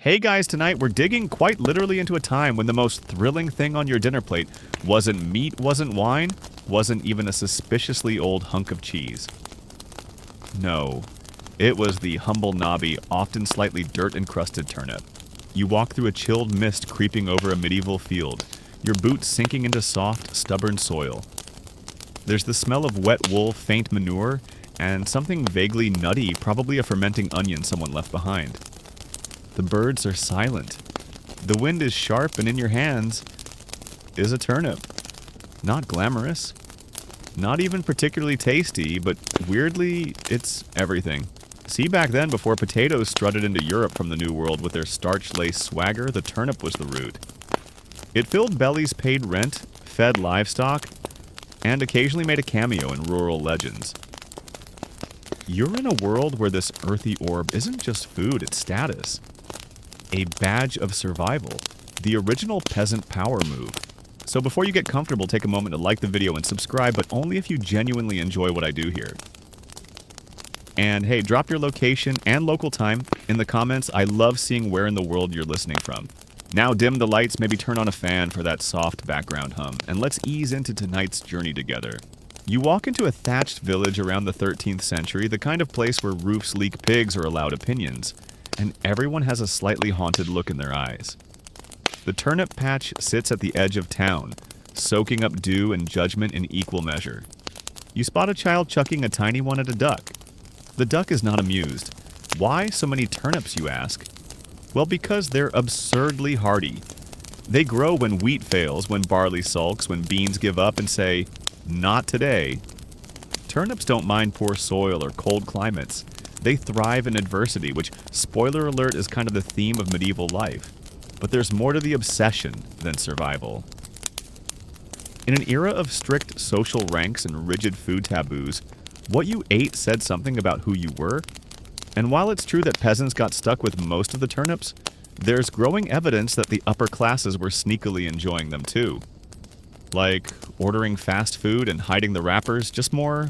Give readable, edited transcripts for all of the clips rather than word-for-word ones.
Hey guys, tonight we're digging quite literally into a time when the most thrilling thing on your dinner plate wasn't meat, wasn't wine, wasn't even a suspiciously old hunk of cheese. No, it was the humble knobby, often slightly dirt-encrusted turnip. You walk through a chilled mist creeping over a medieval field, your boots sinking into soft, stubborn soil. There's the smell of wet wool, faint manure, and something vaguely nutty, probably a fermenting onion someone left behind. The birds are silent. The wind is sharp, and in your hands is a turnip. Not glamorous. Not even particularly tasty, but weirdly, it's everything. See, back then, before potatoes strutted into Europe from the New World with their starch-laced swagger, the turnip was the root. It filled bellies, paid rent, fed livestock, and occasionally made a cameo in rural legends. You're in a world where this earthy orb isn't just food, it's status. A badge of survival. The original peasant power move. So before you get comfortable, take a moment to like the video and subscribe, but only if you genuinely enjoy what I do here. And hey, drop your location and local time in the comments. I love seeing where in the world you're listening from. Now dim the lights, maybe turn on a fan for that soft background hum, and let's ease into tonight's journey together. You walk into a thatched village around the 13th century, the kind of place where roofs leak pigs or allowed opinions, and everyone has a slightly haunted look in their eyes. The turnip patch sits at the edge of town, soaking up dew and judgment in equal measure. You spot a child chucking a tiny one at a duck. The duck is not amused. Why so many turnips, you ask? Well, because they're absurdly hardy. They grow when wheat fails, when barley sulks, when beans give up and say, "Not today." Turnips don't mind poor soil or cold climates. They thrive in adversity, which, spoiler alert, is kind of the theme of medieval life. But there's more to the obsession than survival. In an era of strict social ranks and rigid food taboos, what you ate said something about who you were. And while it's true that peasants got stuck with most of the turnips, there's growing evidence that the upper classes were sneakily enjoying them too. Like ordering fast food and hiding the wrappers, just more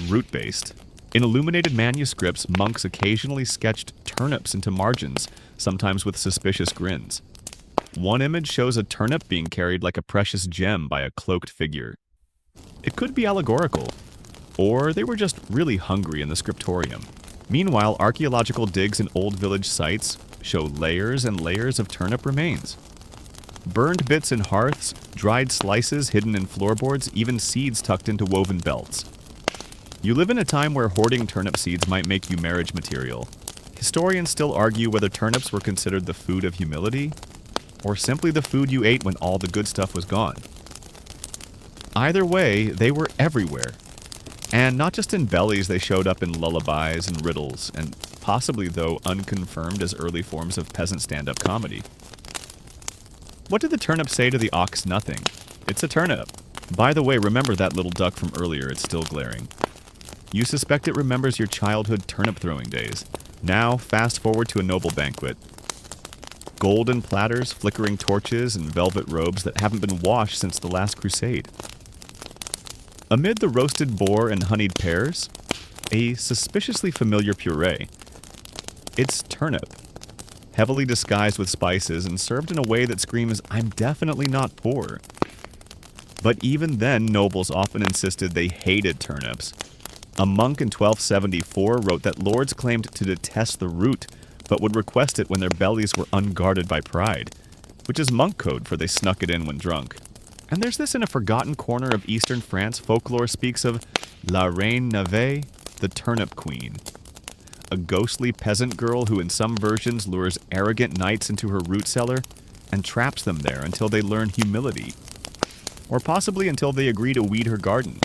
root-based. In illuminated manuscripts, monks occasionally sketched turnips into margins, sometimes with suspicious grins. One image shows a turnip being carried like a precious gem by a cloaked figure. It could be allegorical, or they were just really hungry in the scriptorium. Meanwhile, archaeological digs in old village sites show layers and layers of turnip remains. Burned bits in hearths, dried slices hidden in floorboards, even seeds tucked into woven belts. You live in a time where hoarding turnip seeds might make you marriage material. Historians still argue whether turnips were considered the food of humility, or simply the food you ate when all the good stuff was gone. Either way, they were everywhere. And not just in bellies, they showed up in lullabies and riddles, and possibly, though unconfirmed, as early forms of peasant stand-up comedy. What did the turnip say to the ox? Nothing. It's a turnip. By the way, remember that little duck from earlier, it's still glaring. You suspect it remembers your childhood turnip-throwing days. Now, fast forward to a noble banquet. Golden platters, flickering torches, and velvet robes that haven't been washed since the last crusade. Amid the roasted boar and honeyed pears, a suspiciously familiar puree. It's turnip, heavily disguised with spices and served in a way that screams, "I'm definitely not poor." But even then, nobles often insisted they hated turnips. A monk in 1274 wrote that lords claimed to detest the root, but would request it when their bellies were unguarded by pride, which is monk code for they snuck it in when drunk. And there's this in a forgotten corner of eastern France, folklore speaks of La Reine Nave, the turnip queen. A ghostly peasant girl who in some versions lures arrogant knights into her root cellar and traps them there until they learn humility. Or possibly until they agree to weed her garden.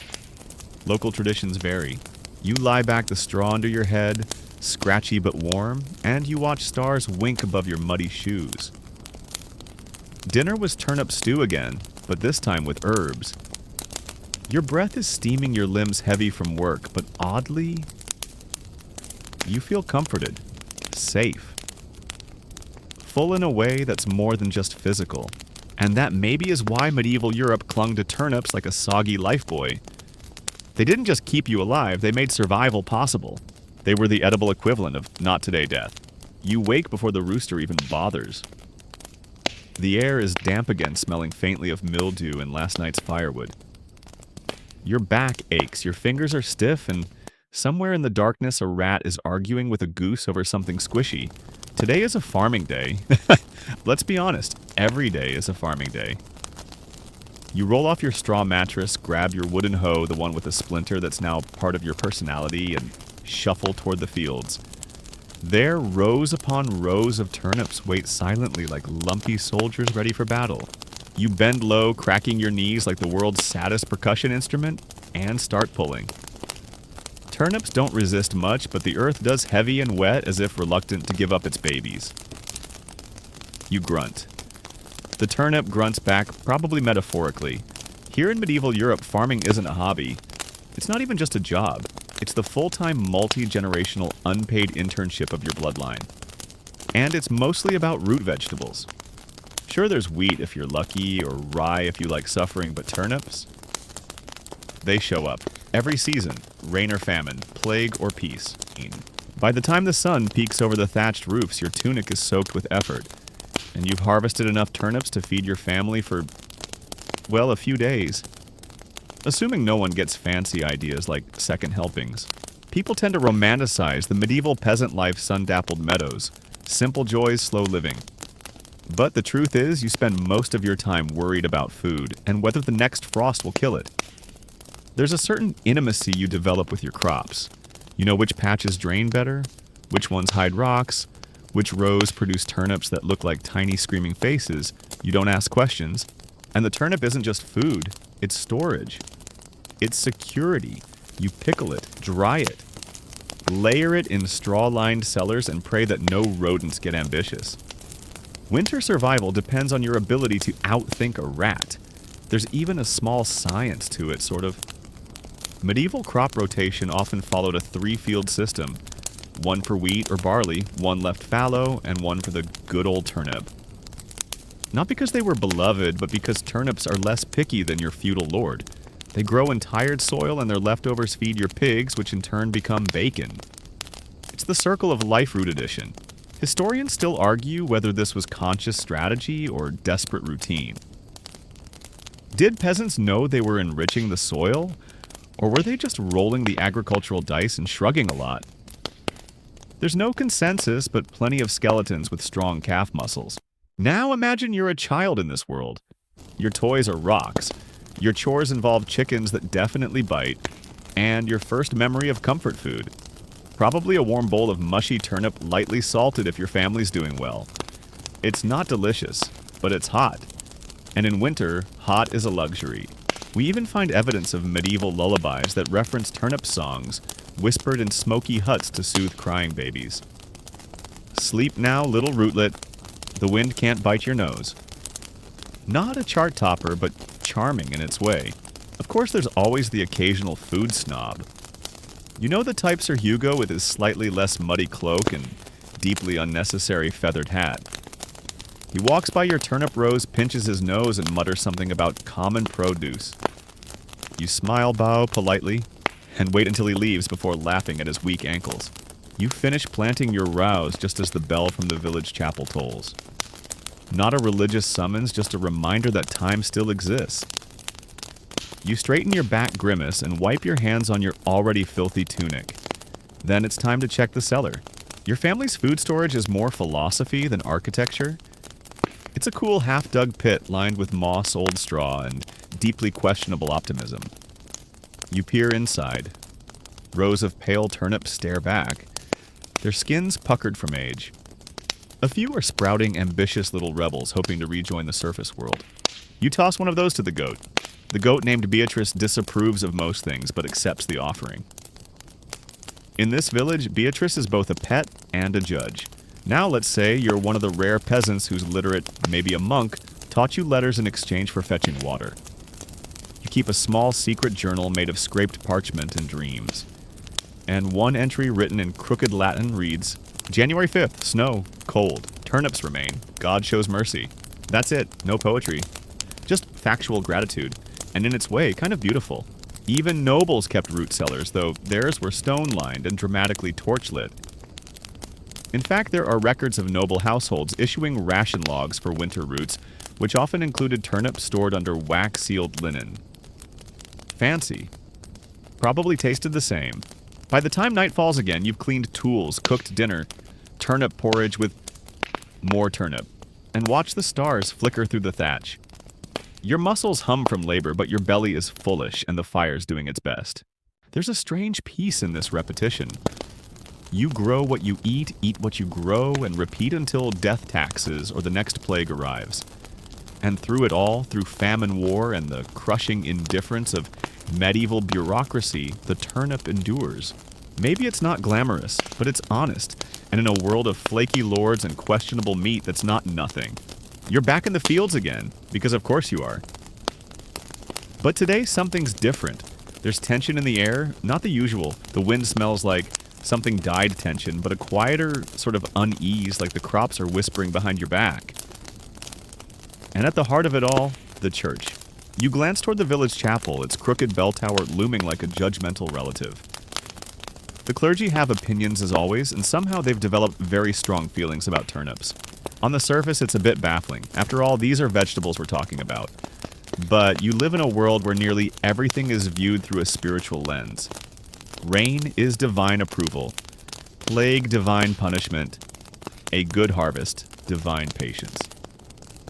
Local traditions vary. You lie back the straw under your head, scratchy but warm, and you watch stars wink above your muddy shoes. Dinner was turnip stew again, but this time with herbs. Your breath is steaming your limbs heavy from work, but oddly, you feel comforted, safe. Full in a way that's more than just physical. And that maybe is why medieval Europe clung to turnips like a soggy lifebuoy. They didn't just keep you alive, they made survival possible. They were the edible equivalent of not today death. You wake before the rooster even bothers. The air is damp again, smelling faintly of mildew and last night's firewood. Your back aches, your fingers are stiff, and somewhere in the darkness a rat is arguing with a goose over something squishy. Today is a farming day. Let's be honest, every day is a farming day. You roll off your straw mattress, grab your wooden hoe, the one with a splinter that's now part of your personality, and shuffle toward the fields. There, rows upon rows of turnips wait silently like lumpy soldiers ready for battle. You bend low, cracking your knees like the world's saddest percussion instrument, and start pulling. Turnips don't resist much, but the earth does heavy and wet as if reluctant to give up its babies. You grunt. The turnip grunts back, probably metaphorically. Here in medieval Europe, farming isn't a hobby. It's not even just a job. It's the full-time, multi-generational, unpaid internship of your bloodline. And it's mostly about root vegetables. Sure, there's wheat if you're lucky, or rye if you like suffering, but turnips? They show up. Every season, rain or famine, plague or peace. By the time the sun peeks over the thatched roofs, your tunic is soaked with effort. And you've harvested enough turnips to feed your family for, well, a few days. Assuming no one gets fancy ideas like second helpings. People tend to romanticize the medieval peasant life sun-dappled meadows. Simple joys, slow living. But the truth is, you spend most of your time worried about food and whether the next frost will kill it. There's a certain intimacy you develop with your crops. You know which patches drain better, which ones hide rocks, which rows produce turnips that look like tiny screaming faces. You don't ask questions. And the turnip isn't just food, it's storage. It's security. You pickle it, dry it, layer it in straw-lined cellars and pray that no rodents get ambitious. Winter survival depends on your ability to outthink a rat. There's even a small science to it, sort of. Medieval crop rotation often followed a 3-field system. One for wheat or barley, one left fallow, and one for the good old turnip. Not because they were beloved, but because turnips are less picky than your feudal lord. They grow in tired soil and their leftovers feed your pigs, which in turn become bacon. It's the circle of life root addition. Historians still argue whether this was conscious strategy or desperate routine. Did peasants know they were enriching the soil? Or were they just rolling the agricultural dice and shrugging a lot? There's no consensus, but plenty of skeletons with strong calf muscles. Now imagine you're a child in this world. Your toys are rocks. Your chores involve chickens that definitely bite. And your first memory of comfort food. Probably a warm bowl of mushy turnip, lightly salted if your family's doing well. It's not delicious, but it's hot. And in winter, hot is a luxury. We even find evidence of medieval lullabies that reference turnip songs, whispered in smoky huts to soothe crying babies. Sleep now, little rootlet. The wind can't bite your nose. Not a chart topper, but charming in its way. Of course, there's always the occasional food snob. You know the type Sir Hugo with his slightly less muddy cloak and deeply unnecessary feathered hat. He walks by your turnip rows, pinches his nose, and mutters something about common produce. You smile, bow politely, and wait until he leaves before laughing at his weak ankles. You finish planting your rows just as the bell from the village chapel tolls. Not a religious summons, just a reminder that time still exists. You straighten your back grimace and wipe your hands on your already filthy tunic. Then it's time to check the cellar. Your family's food storage is more philosophy than architecture. It's a cool half-dug pit lined with moss, old straw, and deeply questionable optimism. You peer inside. Rows of pale turnips stare back, their skins puckered from age. A few are sprouting, ambitious little rebels hoping to rejoin the surface world. You toss one of those to the goat. The goat named Beatrice disapproves of most things, but accepts the offering. In this village, Beatrice is both a pet and a judge. Now let's say you're one of the rare peasants whose literate, maybe a monk, taught you letters in exchange for fetching water. You keep a small secret journal made of scraped parchment and dreams. And one entry written in crooked Latin reads, January 5th, snow, cold, turnips remain, God shows mercy. That's it, no poetry. Just factual gratitude, and in its way, kind of beautiful. Even nobles kept root cellars, though theirs were stone-lined and dramatically torch-lit. In fact, there are records of noble households issuing ration logs for winter roots, which often included turnips stored under wax-sealed linen. Fancy. Probably tasted the same. By the time night falls again, you've cleaned tools, cooked dinner, turnip porridge with more turnip, and watched the stars flicker through the thatch. Your muscles hum from labor, but your belly is fullish and the fire's doing its best. There's a strange peace in this repetition. You grow what you eat what you grow, and repeat until death taxes or the next plague arrives. And through it all, through famine, war, and the crushing indifference of medieval bureaucracy, the turnip endures. Maybe it's not glamorous, but it's honest, and in a world of flaky lords and questionable meat, that's not nothing. You're back in the fields again, because of course you are. But today, something's different. There's tension in the air, not the usual. The wind smells like something died tension, but a quieter sort of unease, like the crops are whispering behind your back. And at the heart of it all, the church. You glance toward the village chapel, its crooked bell tower looming like a judgmental relative. The clergy have opinions as always, and somehow they've developed very strong feelings about turnips. On the surface, it's a bit baffling. After all, these are vegetables we're talking about. But you live in a world where nearly everything is viewed through a spiritual lens. Rain is divine approval. Plague, divine punishment. A good harvest, divine patience.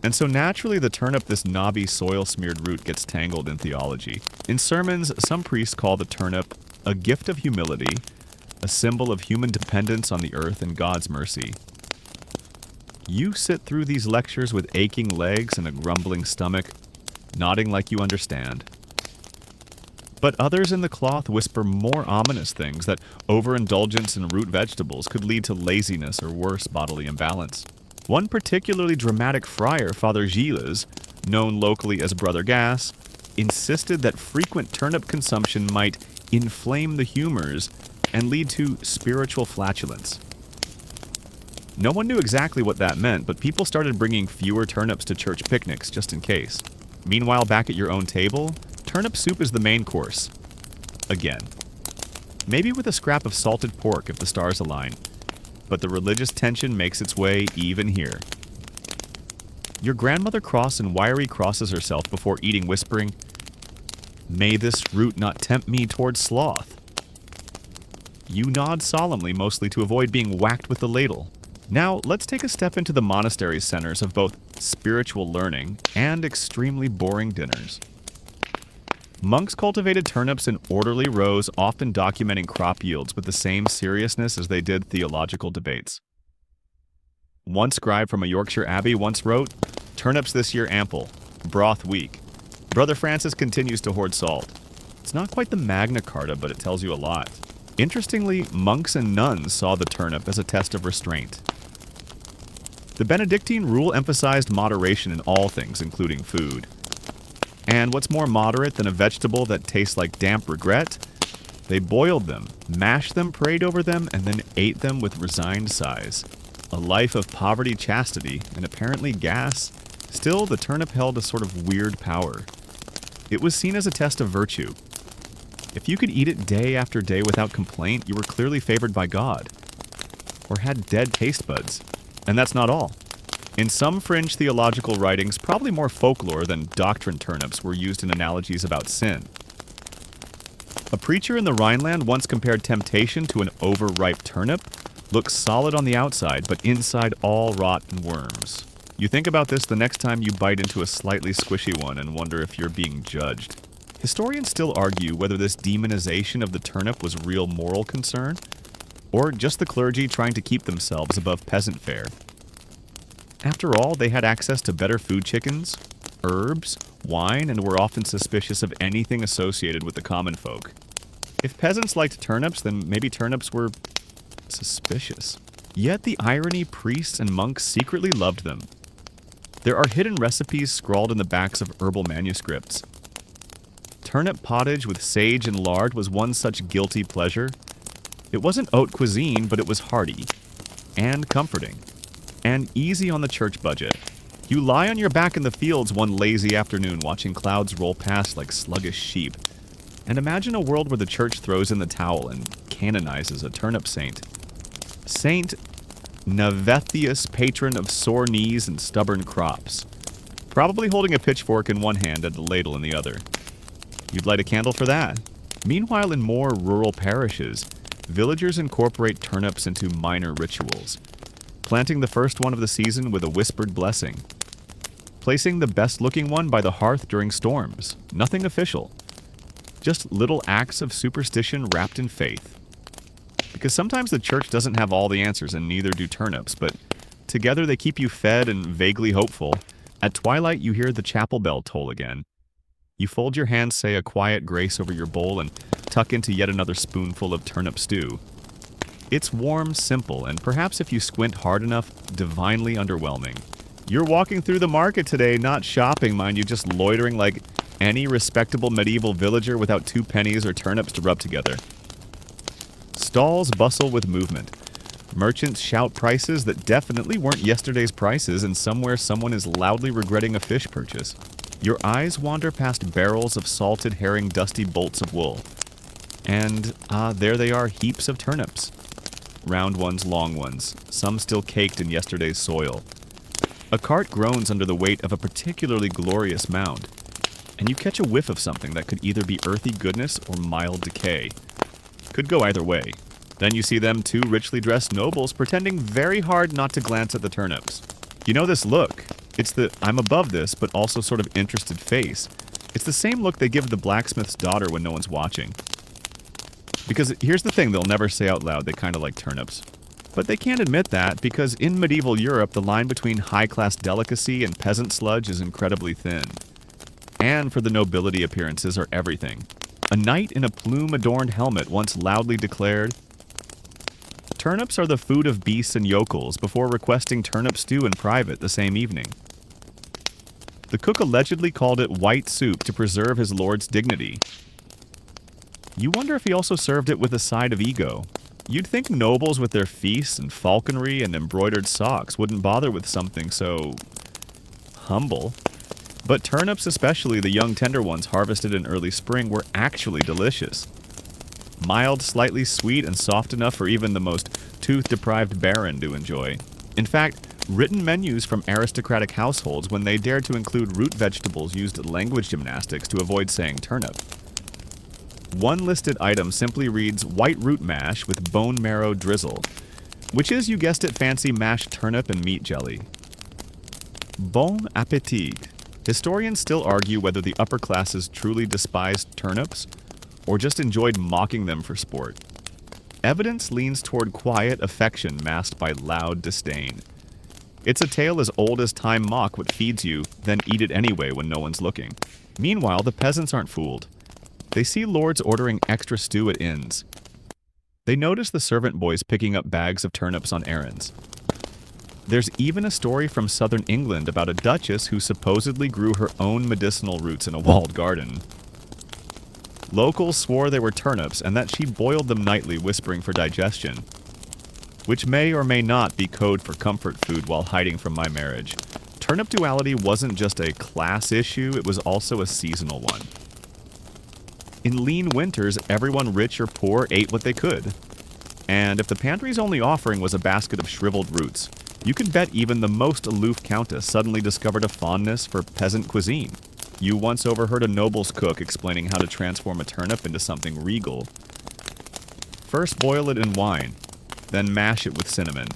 And so naturally the turnip, this knobby soil-smeared root, gets tangled in theology. In sermons, some priests call the turnip a gift of humility, a symbol of human dependence on the earth and God's mercy. You sit through these lectures with aching legs and a grumbling stomach, nodding like you understand. But others in the cloth whisper more ominous things, that overindulgence in root vegetables could lead to laziness or worse bodily imbalance. One particularly dramatic friar, Father Gilles, known locally as Brother Gas, insisted that frequent turnip consumption might inflame the humors and lead to spiritual flatulence. No one knew exactly what that meant, but people started bringing fewer turnips to church picnics just in case. Meanwhile, back at your own table, turnip soup is the main course. Again. Maybe with a scrap of salted pork if the stars align. But the religious tension makes its way even here. Your grandmother cross and wiry crosses herself before eating, whispering, "May this root not tempt me toward sloth." You nod solemnly, mostly to avoid being whacked with the ladle. Now, let's take a step into the monastery's centers of both spiritual learning and extremely boring dinners. Monks cultivated turnips in orderly rows, often documenting crop yields with the same seriousness as they did theological debates. One scribe from a Yorkshire abbey once wrote, "Turnips this year ample, broth weak." Brother Francis continues to hoard salt. It's not quite the Magna Carta, but it tells you a lot. Interestingly, monks and nuns saw the turnip as a test of restraint. The Benedictine rule emphasized moderation in all things, including food. And what's more moderate than a vegetable that tastes like damp regret? They boiled them, mashed them, prayed over them, and then ate them with resigned sighs. A life of poverty, chastity, and apparently gas. Still, the turnip held a sort of weird power. It was seen as a test of virtue. If you could eat it day after day without complaint, you were clearly favored by God. Or had dead taste buds. And that's not all. In some fringe theological writings, probably more folklore than doctrine, turnips were used in analogies about sin. A preacher in the Rhineland once compared temptation to an overripe turnip. Looks solid on the outside, but inside all rotten worms. You think about this the next time you bite into a slightly squishy one and wonder if you're being judged. Historians still argue whether this demonization of the turnip was real moral concern, or just the clergy trying to keep themselves above peasant fare. After all, they had access to better food chickens, herbs, wine, and were often suspicious of anything associated with the common folk. If peasants liked turnips, then maybe turnips were suspicious. Yet the irony, priests and monks secretly loved them. There are hidden recipes scrawled in the backs of herbal manuscripts. Turnip pottage with sage and lard was one such guilty pleasure. It wasn't haute cuisine, but it was hearty and comforting and easy on the church budget. You lie on your back in the fields one lazy afternoon watching clouds roll past like sluggish sheep, and imagine a world where the church throws in the towel and canonizes a turnip saint. Saint Navethius, patron of sore knees and stubborn crops. Probably holding a pitchfork in one hand and a ladle in the other. You'd light a candle for that. Meanwhile, in more rural parishes, villagers incorporate turnips into minor rituals. Planting the first one of the season with a whispered blessing. Placing the best-looking one by the hearth during storms. Nothing official. Just little acts of superstition wrapped in faith. Because sometimes the church doesn't have all the answers, and neither do turnips, but together they keep you fed and vaguely hopeful. At twilight, you hear the chapel bell toll again. You fold your hands, say a quiet grace over your bowl, and tuck into yet another spoonful of turnip stew. It's warm, simple, and perhaps if you squint hard enough, divinely underwhelming. You're walking through the market today, not shopping, mind you, just loitering like any respectable medieval villager without 2 pennies or turnips to rub together. Stalls bustle with movement. Merchants shout prices that definitely weren't yesterday's prices, and somewhere someone is loudly regretting a fish purchase. Your eyes wander past barrels of salted herring, dusty bolts of wool. And, there they are, heaps of turnips. Round ones, long ones, some still caked in yesterday's soil. A cart groans under the weight of a particularly glorious mound, and you catch a whiff of something that could either be earthy goodness or mild decay. Could go either way. Then you see them 2 richly dressed nobles pretending very hard not to glance at the turnips. You know this look. It's the I'm above this, but also sort of interested face. It's the same look they give the blacksmith's daughter when no one's watching. Because here's the thing they'll never say out loud, they kind of like turnips. But they can't admit that, because in medieval Europe, the line between high-class delicacy and peasant sludge is incredibly thin. And for the nobility, appearances are everything. A knight in a plume-adorned helmet once loudly declared, "Turnips are the food of beasts and yokels," before requesting turnip stew in private the same evening. The cook allegedly called it white soup to preserve his lord's dignity. You wonder if he also served it with a side of ego. You'd think nobles with their feasts and falconry and embroidered socks wouldn't bother with something so humble. But turnips, especially the young tender ones harvested in early spring, were actually delicious. Mild, slightly sweet, and soft enough for even the most tooth-deprived baron to enjoy. In fact, written menus from aristocratic households, when they dared to include root vegetables, used language gymnastics to avoid saying turnip. One listed item simply reads white root mash with bone marrow drizzle, which is, you guessed it, fancy mashed turnip and meat jelly. Bon appétit. Historians still argue whether the upper classes truly despised turnips or just enjoyed mocking them for sport. Evidence leans toward quiet affection masked by loud disdain. It's a tale as old as time: mock what feeds you, then eat it anyway when no one's looking. Meanwhile, the peasants aren't fooled. They see lords ordering extra stew at inns. They notice the servant boys picking up bags of turnips on errands. There's even a story from southern England about a duchess who supposedly grew her own medicinal roots in a walled garden. Locals swore they were turnips and that she boiled them nightly, whispering for digestion. Which may or may not be code for comfort food while hiding from my marriage. Turnip duality wasn't just a class issue, it was also a seasonal one. In lean winters, everyone rich or poor ate what they could. And if the pantry's only offering was a basket of shriveled roots, you can bet even the most aloof countess suddenly discovered a fondness for peasant cuisine. You once overheard a noble's cook explaining how to transform a turnip into something regal. First boil it in wine, then mash it with cinnamon,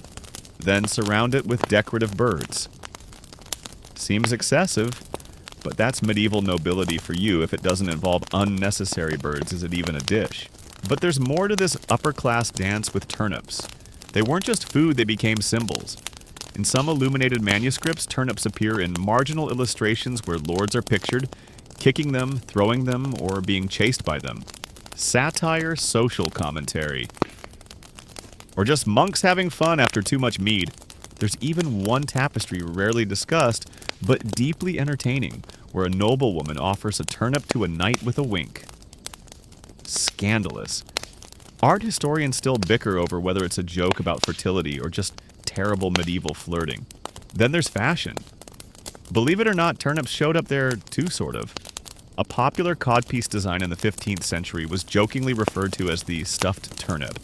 then surround it with decorative birds. Seems excessive, but that's medieval nobility for you. If it doesn't involve unnecessary birds, is it even a dish? But there's more to this upper-class dance with turnips. They weren't just food, they became symbols. In some illuminated manuscripts, turnips appear in marginal illustrations where lords are pictured, kicking them, throwing them, or being chased by them. Satire, social commentary. Or just monks having fun after too much mead. There's even one tapestry rarely discussed, but deeply entertaining, where a noblewoman offers a turnip to a knight with a wink. Scandalous. Art historians still bicker over whether it's a joke about fertility or just terrible medieval flirting. Then there's fashion. Believe it or not, turnips showed up there too, sort of. A popular codpiece design in the 15th century was jokingly referred to as the stuffed turnip.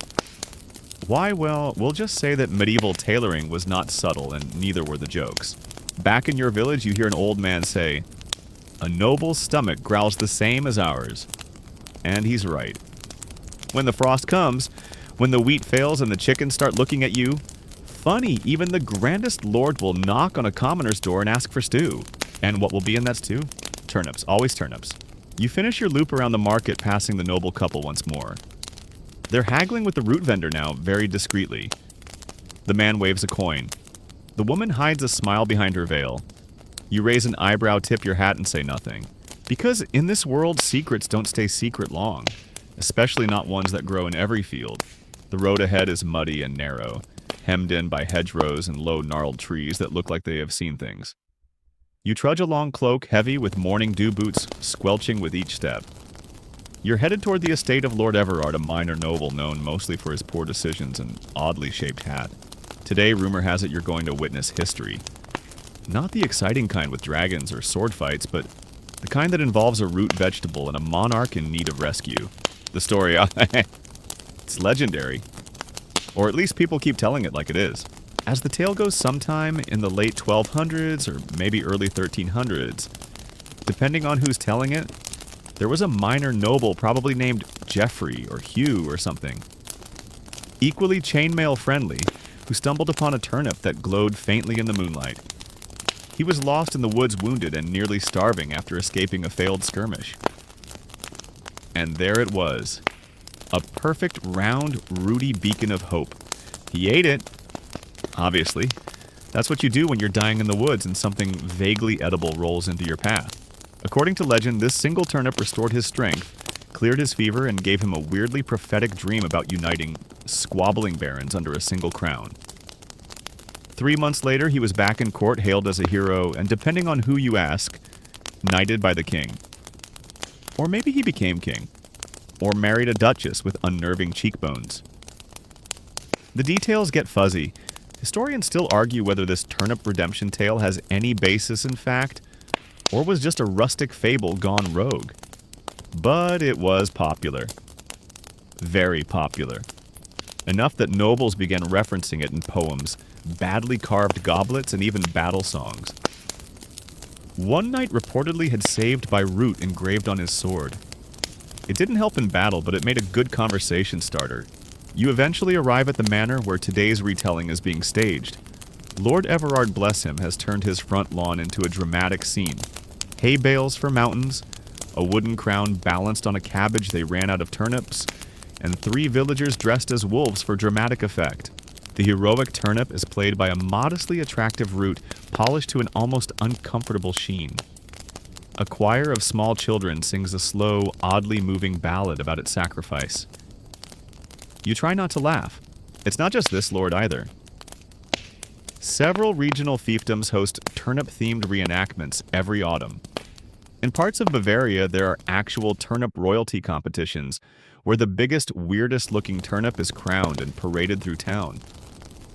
Why? Well, we'll just say that medieval tailoring was not subtle, and neither were the jokes. Back in your village, you hear an old man say, "A noble's stomach growls the same as ours." And he's right. When the frost comes, when the wheat fails and the chickens start looking at you, funny, even the grandest lord will knock on a commoner's door and ask for stew. And what will be in that stew? Turnips, always turnips. You finish your loop around the market, passing the noble couple once more. They're haggling with the root vendor now, very discreetly. The man waves a coin. The woman hides a smile behind her veil. You raise an eyebrow, tip your hat, and say nothing. Because in this world, secrets don't stay secret long, especially not ones that grow in every field. The road ahead is muddy and narrow, hemmed in by hedgerows and low gnarled trees that look like they have seen things. You trudge along cloak heavy with morning dew boots squelching with each step. You're headed toward the estate of Lord Everard, a minor noble known mostly for his poor decisions and oddly shaped hat. Today, rumor has it you're going to witness history. Not the exciting kind with dragons or sword fights, but the kind that involves a root vegetable and a monarch in need of rescue. The story, it's legendary. Or at least people keep telling it like it is. As the tale goes, sometime in the late 1200s or maybe early 1300s, depending on who's telling it, there was a minor noble probably named Geoffrey or Hugh or something, equally chainmail friendly, who stumbled upon a turnip that glowed faintly in the moonlight. He was lost in the woods, wounded and nearly starving after escaping a failed skirmish. And there it was, a perfect round rooty beacon of hope. He ate it. Obviously. That's what you do when you're dying in the woods and something vaguely edible rolls into your path. According to legend, this single turnip restored his strength, cleared his fever, and gave him a weirdly prophetic dream about uniting squabbling barons under a single crown. 3 months later, he was back in court, hailed as a hero, and depending on who you ask, knighted by the king. Or maybe he became king. Or married a duchess with unnerving cheekbones. The details get fuzzy. Historians still argue whether this turnip redemption tale has any basis in fact, or was just a rustic fable gone rogue. But it was popular. Very popular. Enough that nobles began referencing it in poems, badly carved goblets, and even battle songs. One knight reportedly had "saved by root" engraved on his sword. It didn't help in battle, but it made a good conversation starter. You eventually arrive at the manor where today's retelling is being staged. Lord Everard, bless him, has turned his front lawn into a dramatic scene. Hay bales for mountains, a wooden crown balanced on a cabbage they ran out of turnips, and 3 villagers dressed as wolves for dramatic effect. The heroic turnip is played by a modestly attractive root polished to an almost uncomfortable sheen. A choir of small children sings a slow, oddly moving ballad about its sacrifice. You try not to laugh. It's not just this lord either. Several regional fiefdoms host turnip-themed reenactments every autumn. In parts of Bavaria, there are actual turnip royalty competitions, where the biggest, weirdest-looking turnip is crowned and paraded through town.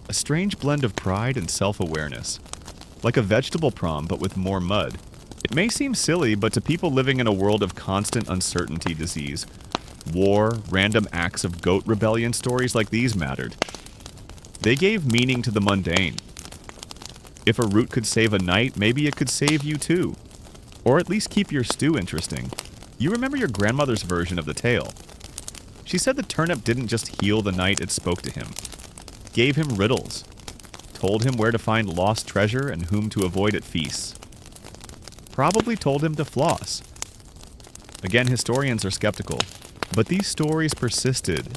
A strange blend of pride and self-awareness. Like a vegetable prom, but with more mud. It may seem silly, but to people living in a world of constant uncertainty, disease, war, random acts of goat rebellion, stories like these mattered. They gave meaning to the mundane. If a root could save a knight, maybe it could save you too. Or at least keep your stew interesting. You remember your grandmother's version of the tale. She said the turnip didn't just heal the knight, it spoke to him. Gave him riddles. Told him where to find lost treasure and whom to avoid at feasts. Probably told him to floss. Again, historians are skeptical. But these stories persisted,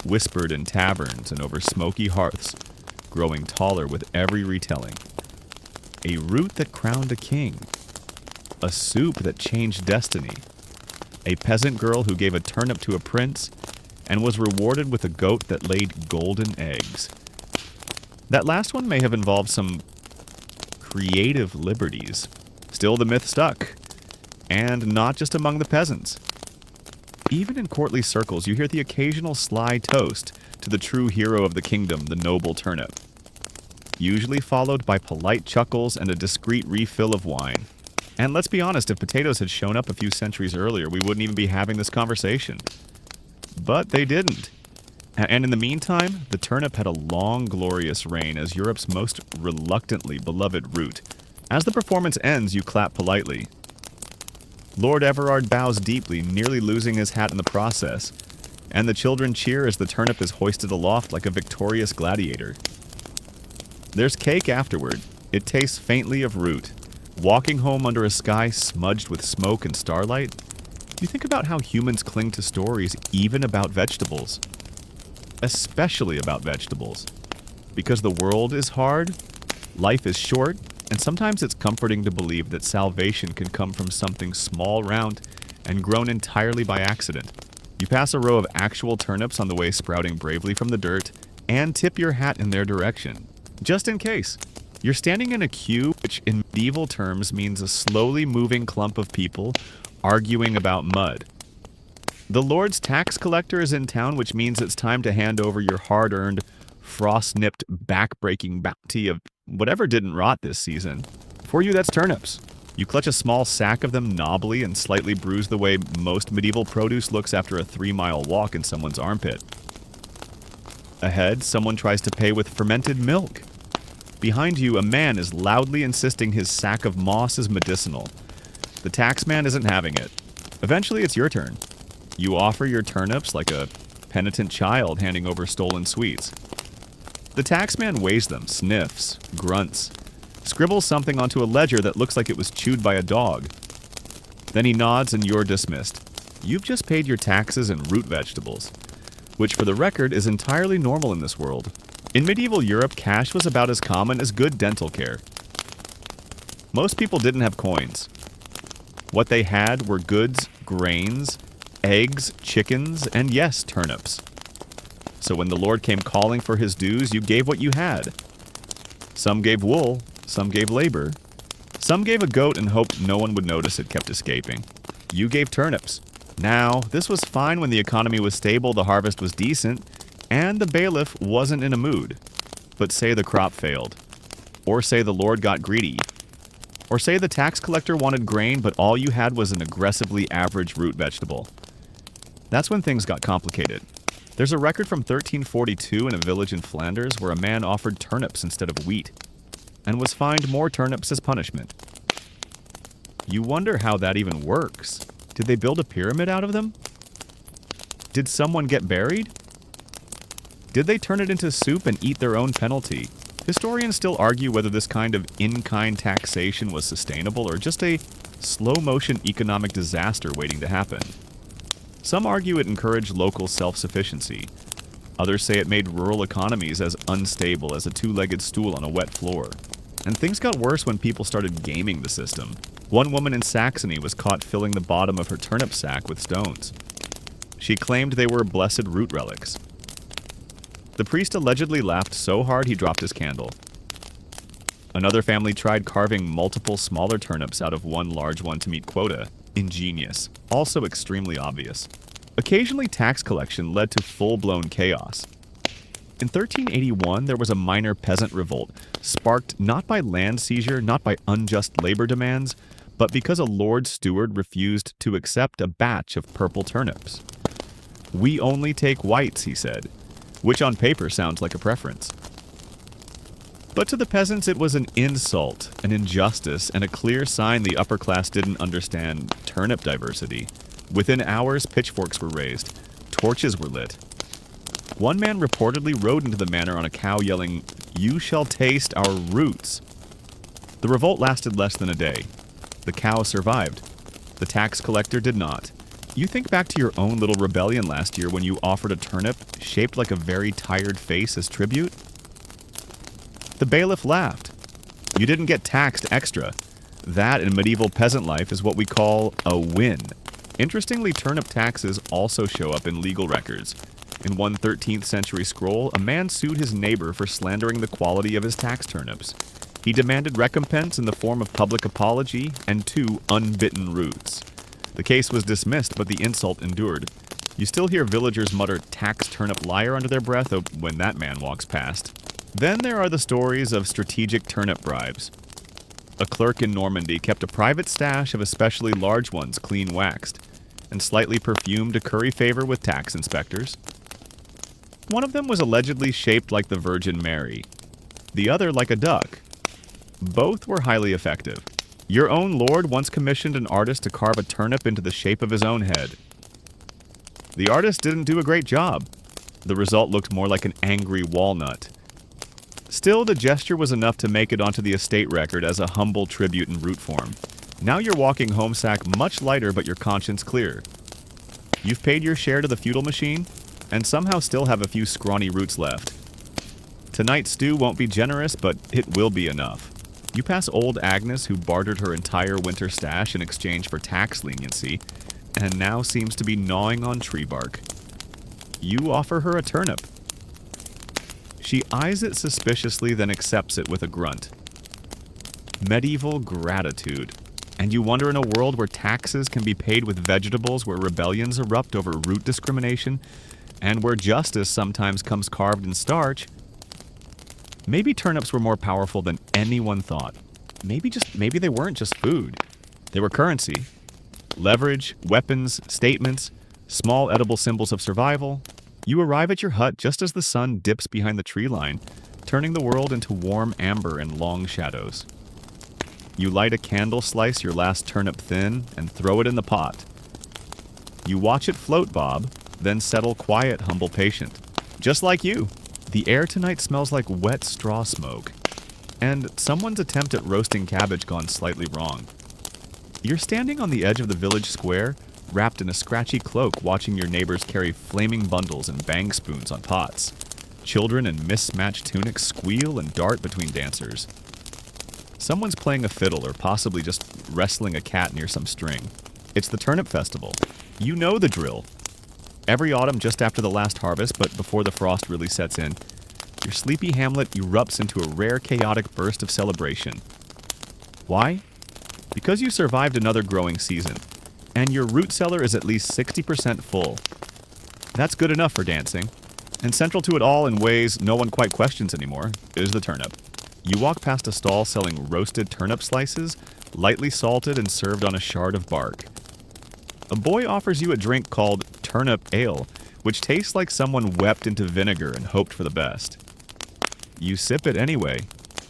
whispered in taverns and over smoky hearths, growing taller with every retelling. A root that crowned a king. A soup that changed destiny. A peasant girl who gave a turnip to a prince and was rewarded with a goat that laid golden eggs. That last one may have involved some creative liberties. Still, the myth stuck. And not just among the peasants. Even in courtly circles, you hear the occasional sly toast to the true hero of the kingdom, the noble turnip. Usually followed by polite chuckles and a discreet refill of wine. And let's be honest, if potatoes had shown up a few centuries earlier, we wouldn't even be having this conversation. But they didn't. And in the meantime, the turnip had a long, glorious reign as Europe's most reluctantly beloved root. As the performance ends, you clap politely. Lord Everard bows deeply, nearly losing his hat in the process, and the children cheer as the turnip is hoisted aloft like a victorious gladiator. There's cake afterward. It tastes faintly of root. Walking home under a sky smudged with smoke and starlight, you think about how humans cling to stories even about vegetables. Especially about vegetables. Because the world is hard, life is short, and sometimes it's comforting to believe that salvation can come from something small, round, and grown entirely by accident. You pass a row of actual turnips on the way sprouting bravely from the dirt, and tip your hat in their direction. Just in case. You're standing in a queue, which in medieval terms means a slowly moving clump of people arguing about mud. The Lord's tax collector is in town, which means it's time to hand over your hard-earned, frost-nipped, back-breaking bounty of whatever didn't rot this season. For you, that's turnips. You clutch a small sack of them knobbly and slightly bruise the way most medieval produce looks after a 3-mile walk in someone's armpit. Ahead, someone tries to pay with fermented milk. Behind you, a man is loudly insisting his sack of moss is medicinal. The taxman isn't having it. Eventually, it's your turn. You offer your turnips like a penitent child handing over stolen sweets. The taxman weighs them, sniffs, grunts, scribbles something onto a ledger that looks like it was chewed by a dog. Then he nods and you're dismissed. You've just paid your taxes in root vegetables, which for the record is entirely normal in this world. In medieval Europe, cash was about as common as good dental care. Most people didn't have coins. What they had were goods, grains, eggs, chickens, and yes, turnips. So when the Lord came calling for his dues, you gave what you had. Some gave wool, some gave labor. Some gave a goat and hoped no one would notice it kept escaping. You gave turnips. Now, this was fine when the economy was stable, the harvest was decent, and the bailiff wasn't in a mood. But say the crop failed. Or say the Lord got greedy. Or say the tax collector wanted grain, but all you had was an aggressively average root vegetable. That's when things got complicated. There's a record from 1342 in a village in Flanders where a man offered turnips instead of wheat, and was fined more turnips as punishment. You wonder how that even works. Did they build a pyramid out of them? Did someone get buried? Did they turn it into soup and eat their own penalty? Historians still argue whether this kind of in-kind taxation was sustainable or just a slow-motion economic disaster waiting to happen. Some argue it encouraged local self-sufficiency. Others say it made rural economies as unstable as a two-legged stool on a wet floor. And things got worse when people started gaming the system. One woman in Saxony was caught filling the bottom of her turnip sack with stones. She claimed they were blessed root relics. The priest allegedly laughed so hard he dropped his candle. Another family tried carving multiple smaller turnips out of one large one to meet quota. Ingenious. Also extremely obvious. Occasionally, tax collection led to full-blown chaos. In 1381, there was a minor peasant revolt, sparked not by land seizure, not by unjust labor demands, but because a lord steward refused to accept a batch of purple turnips. "We only take whites," he said, which on paper sounds like a preference. But to the peasants it was an insult, an injustice, and a clear sign the upper class didn't understand turnip diversity. Within hours, pitchforks were raised. Torches were lit. One man reportedly rode into the manor on a cow yelling, "You shall taste our roots." The revolt lasted less than a day. The cow survived. The tax collector did not. You think back to your own little rebellion last year when you offered a turnip shaped like a very tired face as tribute. The bailiff laughed. You didn't get taxed extra. That in medieval peasant life is what we call a win. Interestingly, turnip taxes also show up in legal records. In one 13th century scroll, a man sued his neighbor for slandering the quality of his tax turnips. He demanded recompense in the form of public apology and 2 unbitten roots. The case was dismissed, but the insult endured. You still hear villagers mutter "tax turnip liar" under their breath when that man walks past. Then there are the stories of strategic turnip bribes. A clerk in Normandy kept a private stash of especially large ones clean waxed, and slightly perfumed to curry favor with tax inspectors. One of them was allegedly shaped like the Virgin Mary, the other like a duck. Both were highly effective. Your own lord once commissioned an artist to carve a turnip into the shape of his own head. The artist didn't do a great job. The result looked more like an angry walnut. Still, the gesture was enough to make it onto the estate record as a humble tribute in root form. Now you're walking home sack much lighter but your conscience clear. You've paid your share to the feudal machine, and somehow still have a few scrawny roots left. Tonight's stew won't be generous, but it will be enough. You pass old Agnes, who bartered her entire winter stash in exchange for tax leniency, and now seems to be gnawing on tree bark. You offer her a turnip. She eyes it suspiciously, then accepts it with a grunt. Medieval gratitude. And you wonder, in a world where taxes can be paid with vegetables, where rebellions erupt over root discrimination, and where justice sometimes comes carved in starch, maybe turnips were more powerful than anyone thought. Maybe they weren't just food. They were currency. Leverage, weapons, statements, small edible symbols of survival. You arrive at your hut just as the sun dips behind the tree line, turning the world into warm amber and long shadows. You light a candle, slice your last turnip thin, and throw it in the pot. You watch it float bob, then settle quiet, humble, patient. Just like you. The air tonight smells like wet straw smoke, and someone's attempt at roasting cabbage gone slightly wrong. You're standing on the edge of the village square, wrapped in a scratchy cloak, watching your neighbors carry flaming bundles and bang spoons on pots. Children in mismatched tunics squeal and dart between dancers. Someone's playing a fiddle or possibly just wrestling a cat near some string. It's the turnip festival. You know the drill. Every autumn just after the last harvest, but before the frost really sets in, your sleepy hamlet erupts into a rare chaotic burst of celebration. Why? Because you survived another growing season, and your root cellar is at least 60% full. That's good enough for dancing. And central to it all, in ways no one quite questions anymore, is the turnip. You walk past a stall selling roasted turnip slices, lightly salted and served on a shard of bark. A boy offers you a drink called turnip ale, which tastes like someone wept into vinegar and hoped for the best. You sip it anyway.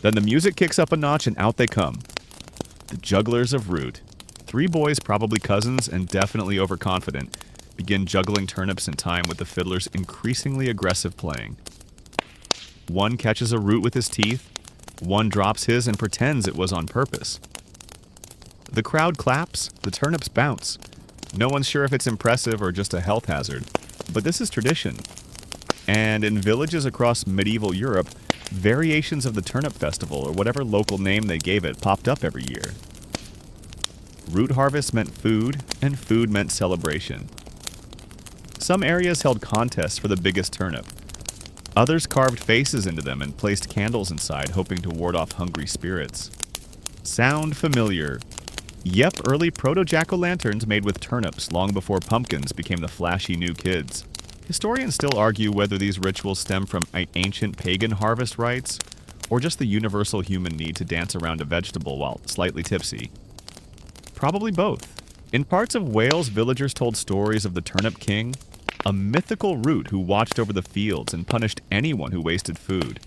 Then the music kicks up a notch and out they come. The jugglers of root. 3 boys, probably cousins and definitely overconfident, begin juggling turnips in time with the fiddler's increasingly aggressive playing. One catches a root with his teeth, one drops his and pretends it was on purpose. The crowd claps, the turnips bounce. No one's sure if it's impressive or just a health hazard, but this is tradition. And in villages across medieval Europe, variations of the turnip festival, or whatever local name they gave it, popped up every year. Root harvest meant food, and food meant celebration. Some areas held contests for the biggest turnip. Others carved faces into them and placed candles inside, hoping to ward off hungry spirits. Sound familiar? Yep, early proto-jack-o'-lanterns made with turnips long before pumpkins became the flashy new kids. Historians still argue whether these rituals stem from ancient pagan harvest rites, or just the universal human need to dance around a vegetable while slightly tipsy. Probably both. In parts of Wales, villagers told stories of the turnip king, a mythical root who watched over the fields and punished anyone who wasted food.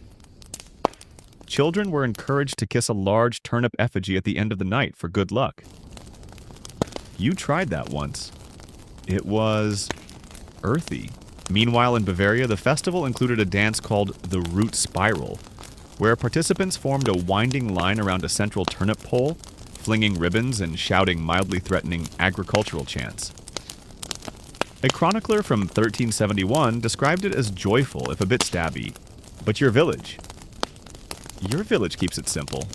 Children were encouraged to kiss a large turnip effigy at the end of the night for good luck. You tried that once. It was earthy. Meanwhile, in Bavaria, the festival included a dance called the root spiral, where participants formed a winding line around a central turnip pole, flinging ribbons and shouting mildly threatening agricultural chants. A chronicler from 1371 described it as joyful, if a bit stabby. But your village keeps it simple.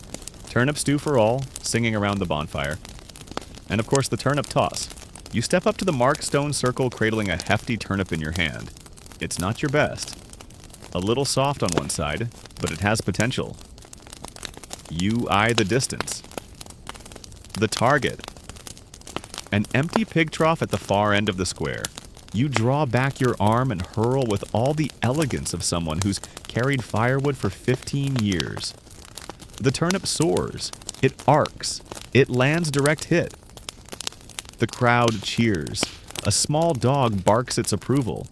Turnip stew for all, singing around the bonfire. And of course the turnip toss. You step up to the marked stone circle cradling a hefty turnip in your hand. It's not your best. A little soft on one side, but it has potential. You eye the distance. The target. An empty pig trough at the far end of the square. You draw back your arm and hurl with all the elegance of someone who's carried firewood for 15 years. The turnip soars. It arcs. It lands direct hit. The crowd cheers. A small dog barks its approval.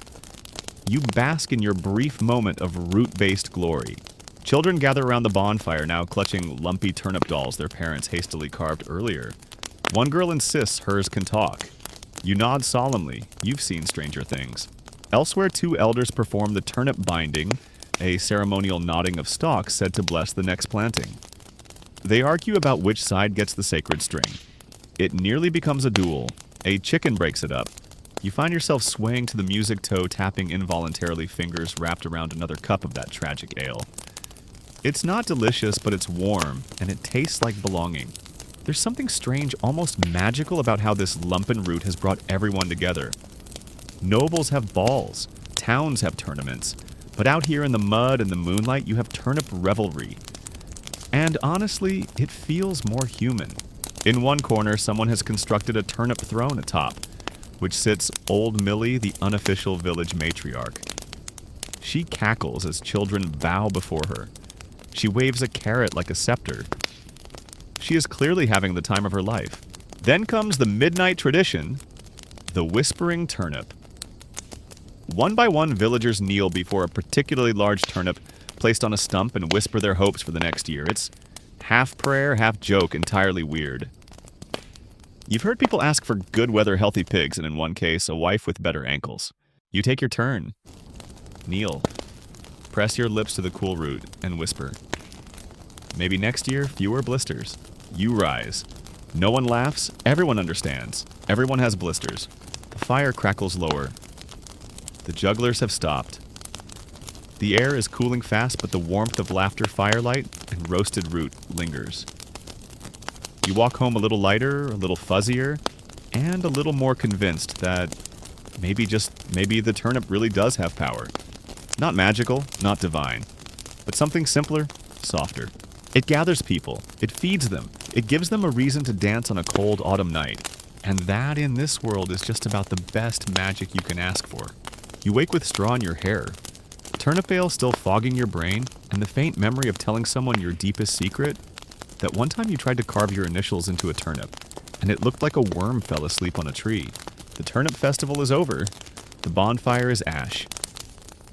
You bask in your brief moment of root-based glory. Children gather around the bonfire, now clutching lumpy turnip dolls their parents hastily carved earlier. One girl insists hers can talk. You nod solemnly. You've seen stranger things. Elsewhere, two elders perform the turnip binding, a ceremonial nodding of stalks said to bless the next planting. They argue about which side gets the sacred string. It nearly becomes a duel. A chicken breaks it up. You find yourself swaying to the music, toe tapping involuntarily, fingers wrapped around another cup of that tragic ale. It's not delicious, but it's warm, and it tastes like belonging. There's something strange, almost magical about how this lumpen root has brought everyone together. Nobles have balls, towns have tournaments, but out here in the mud and the moonlight, you have turnip revelry. And honestly, it feels more human. In one corner, someone has constructed a turnip throne atop, which sits old Millie, the unofficial village matriarch. She cackles as children bow before her. She waves a carrot like a scepter. She is clearly having the time of her life. Then comes the midnight tradition, the whispering turnip. One by one, villagers kneel before a particularly large turnip placed on a stump and whisper their hopes for the next year. It's half prayer, half joke, entirely weird. You've heard people ask for good weather healthy pigs, and in one case, a wife with better ankles. You take your turn. Kneel. Press your lips to the cool root and whisper. Maybe next year, fewer blisters. You rise. No one laughs. Everyone understands. Everyone has blisters. The fire crackles lower. The jugglers have stopped. The air is cooling fast, but the warmth of laughter, firelight, and roasted root lingers. You walk home a little lighter, a little fuzzier, and a little more convinced that maybe the turnip really does have power. Not magical, not divine, but something simpler, softer. It gathers people, it feeds them, it gives them a reason to dance on a cold autumn night. And that in this world is just about the best magic you can ask for. You wake with straw in your hair, turnip ale still fogging your brain, and the faint memory of telling someone your deepest secret. That one time you tried to carve your initials into a turnip, and it looked like a worm fell asleep on a tree. The turnip festival is over. The bonfire is ash.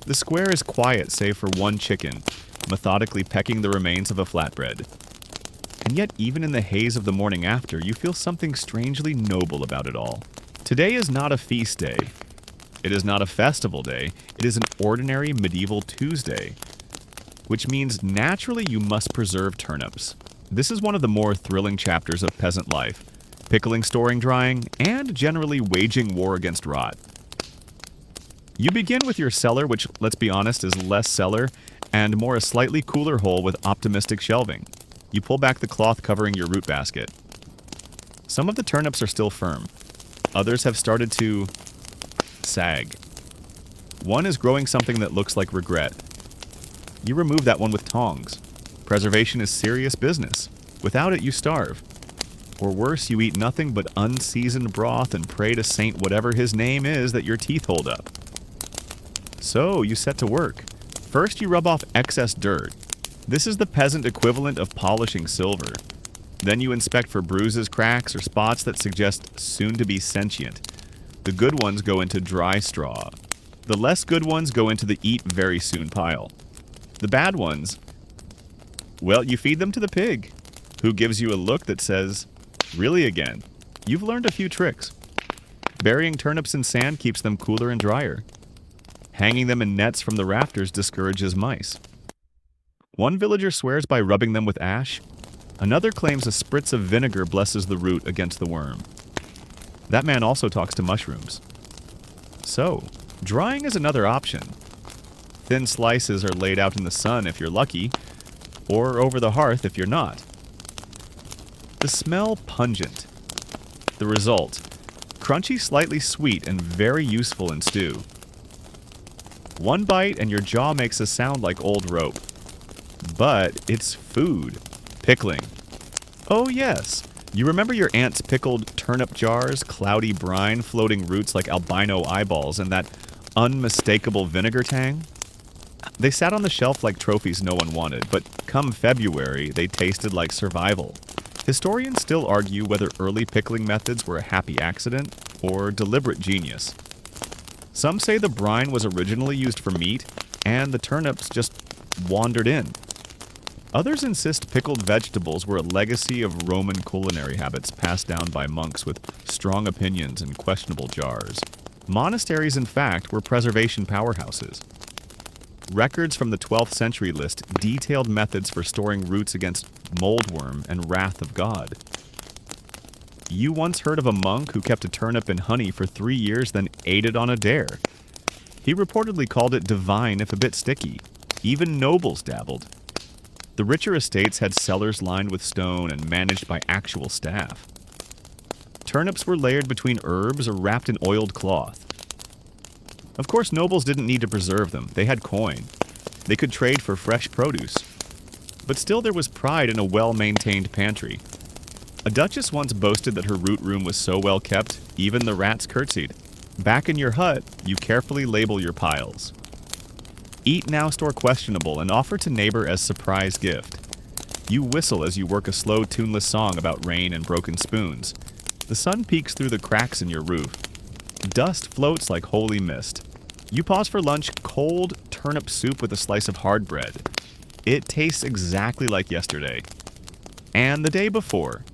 The square is quiet save for one chicken, methodically pecking the remains of a flatbread. And yet, even in the haze of the morning after, you feel something strangely noble about it all. Today is not a feast day. It is not a festival day. It is an ordinary medieval Tuesday, which means naturally you must preserve turnips. This is one of the more thrilling chapters of peasant life, pickling, storing, drying, and generally waging war against rot. You begin with your cellar, which, let's be honest, is less cellar and more a slightly cooler hole with optimistic shelving. You pull back the cloth covering your root basket. Some of the turnips are still firm. Others have started to sag. One is growing something that looks like regret. You remove that one with tongs. Preservation is serious business. Without it, you starve. Or worse, you eat nothing but unseasoned broth and pray to Saint whatever his name is that your teeth hold up. So, you set to work. First, you rub off excess dirt. This is the peasant equivalent of polishing silver. Then you inspect for bruises, cracks, or spots that suggest soon-to-be sentient. The good ones go into dry straw. The less good ones go into the eat very soon pile. The bad ones, well, you feed them to the pig, who gives you a look that says, really again, you've learned a few tricks. Burying turnips in sand keeps them cooler and drier. Hanging them in nets from the rafters discourages mice. One villager swears by rubbing them with ash. Another claims a spritz of vinegar blesses the root against the worm. That man also talks to mushrooms. So, drying is another option. Thin slices are laid out in the sun if you're lucky, or over the hearth if you're not. The smell pungent. The result, crunchy, slightly sweet, and very useful in stew. One bite and your jaw makes a sound like old rope. But it's food. Pickling. Oh yes, you remember your aunt's pickled turnip jars, cloudy brine, floating roots like albino eyeballs, and that unmistakable vinegar tang? They sat on the shelf like trophies no one wanted, but come February, they tasted like survival. Historians still argue whether early pickling methods were a happy accident or deliberate genius. Some say the brine was originally used for meat, and the turnips just wandered in. Others insist pickled vegetables were a legacy of Roman culinary habits passed down by monks with strong opinions and questionable jars. Monasteries, in fact, were preservation powerhouses. Records from the 12th century list detailed methods for storing roots against moldworm and wrath of God. You once heard of a monk who kept a turnip in honey for 3 years, then ate it on a dare. He reportedly called it divine if a bit sticky. Even nobles dabbled. The richer estates had cellars lined with stone and managed by actual staff. Turnips were layered between herbs or wrapped in oiled cloth. Of course, nobles didn't need to preserve them. They had coin. They could trade for fresh produce. But still there was pride in a well-maintained pantry. A duchess once boasted that her root room was so well kept, even the rats curtsied. Back in your hut, you carefully label your piles. Eat now, store questionable, and offer to neighbor as surprise gift. You whistle as you work a slow, tuneless song about rain and broken spoons. The sun peeks through the cracks in your roof. Dust floats like holy mist. You pause for lunch, cold turnip soup with a slice of hard bread. It tastes exactly like yesterday. And the day before.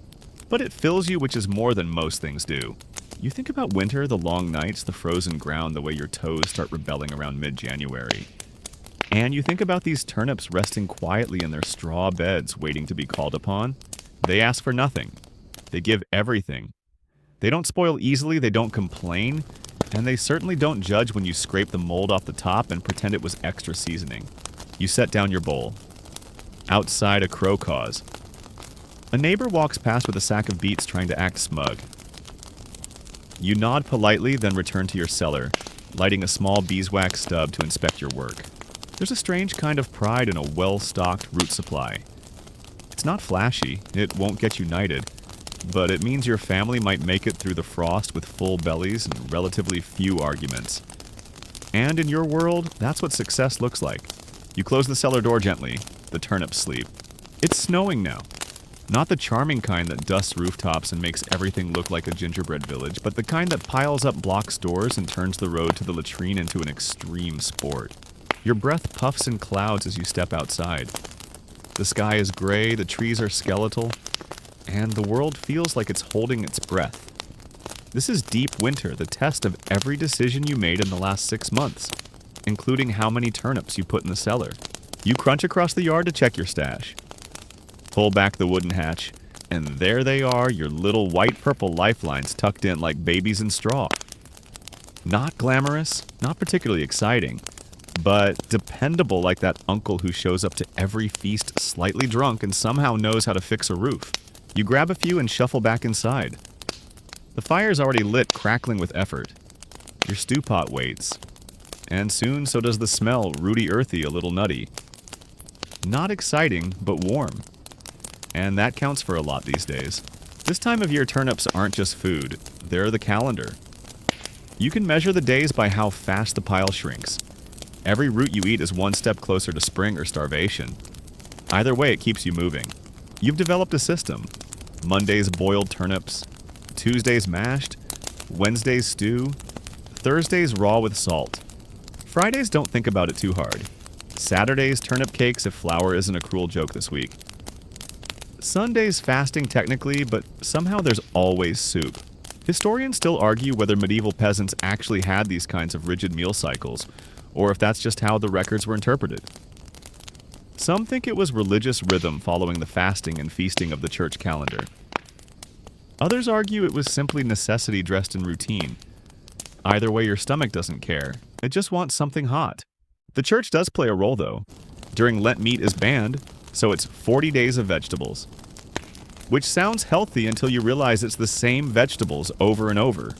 But it fills you, which is more than most things do. You think about winter, the long nights, the frozen ground, the way your toes start rebelling around mid-January. And you think about these turnips resting quietly in their straw beds, waiting to be called upon. They ask for nothing. They give everything. They don't spoil easily, they don't complain, and they certainly don't judge when you scrape the mold off the top and pretend it was extra seasoning. You set down your bowl. Outside, a crow caws. A neighbor walks past with a sack of beets trying to act smug. You nod politely, then return to your cellar, lighting a small beeswax stub to inspect your work. There's a strange kind of pride in a well-stocked root supply. It's not flashy, it won't get you knighted, but it means your family might make it through the frost with full bellies and relatively few arguments. And in your world, that's what success looks like. You close the cellar door gently. The turnips sleep. It's snowing now. Not the charming kind that dusts rooftops and makes everything look like a gingerbread village, but the kind that piles up block stores and turns the road to the latrine into an extreme sport. Your breath puffs in clouds as you step outside. The sky is gray, the trees are skeletal, and the world feels like it's holding its breath. This is deep winter, the test of every decision you made in the last 6 months, including how many turnips you put in the cellar. You crunch across the yard to check your stash. Pull back the wooden hatch, and there they are, your little white-purple lifelines tucked in like babies in straw. Not glamorous, not particularly exciting, but dependable like that uncle who shows up to every feast slightly drunk and somehow knows how to fix a roof. You grab a few and shuffle back inside. The fire's already lit, crackling with effort. Your stew pot waits. And soon so does the smell, rooty earthy, a little nutty. Not exciting, but warm. And that counts for a lot these days. This time of year turnips aren't just food, they're the calendar. You can measure the days by how fast the pile shrinks. Every root you eat is one step closer to spring or starvation. Either way, it keeps you moving. You've developed a system. Mondays boiled turnips, Tuesdays mashed, Wednesdays stew, Thursdays raw with salt. Fridays don't think about it too hard. Saturdays turnip cakes if flour isn't a cruel joke this week. Sundays fasting technically, but somehow there's always soup. Historians still argue whether medieval peasants actually had these kinds of rigid meal cycles, or if that's just how the records were interpreted. Some think it was religious rhythm following the fasting and feasting of the church calendar. Others argue it was simply necessity dressed in routine. Either way, your stomach doesn't care. It just wants something hot. The church does play a role, though. During Lent, meat is banned, so it's 40 days of vegetables. Which sounds healthy until you realize it's the same vegetables over and over.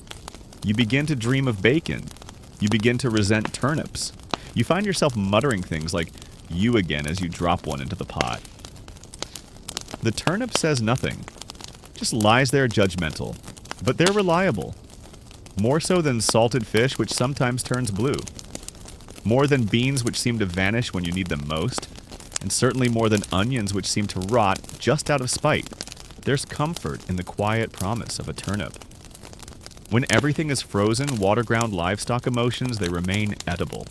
You begin to dream of bacon. You begin to resent turnips. You find yourself muttering things like "you" again as you drop one into the pot. The turnip says nothing. Just lies there judgmental. But they're reliable. More so than salted fish, which sometimes turns blue. More than beans, which seem to vanish when you need them most. And certainly more than onions, which seem to rot just out of spite. There's comfort in the quiet promise of a turnip. When everything is frozen, water-ground livestock emotions, they remain edible.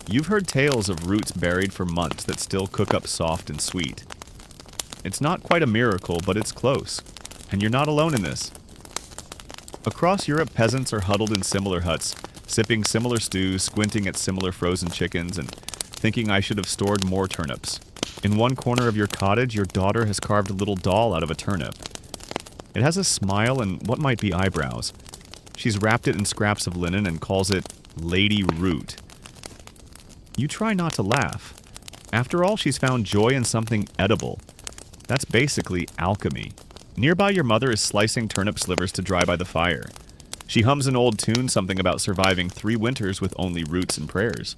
You've heard tales of roots buried for months that still cook up soft and sweet. It's not quite a miracle, but it's close. And you're not alone in this. Across Europe, peasants are huddled in similar huts, sipping similar stews, squinting at similar frozen chickens, and thinking I should have stored more turnips. In one corner of your cottage, your daughter has carved a little doll out of a turnip. It has a smile and what might be eyebrows. She's wrapped it in scraps of linen and calls it Lady Root. You try not to laugh. After all, she's found joy in something edible. That's basically alchemy. Nearby, your mother is slicing turnip slivers to dry by the fire. She hums an old tune, something about surviving 3 winters with only roots and prayers.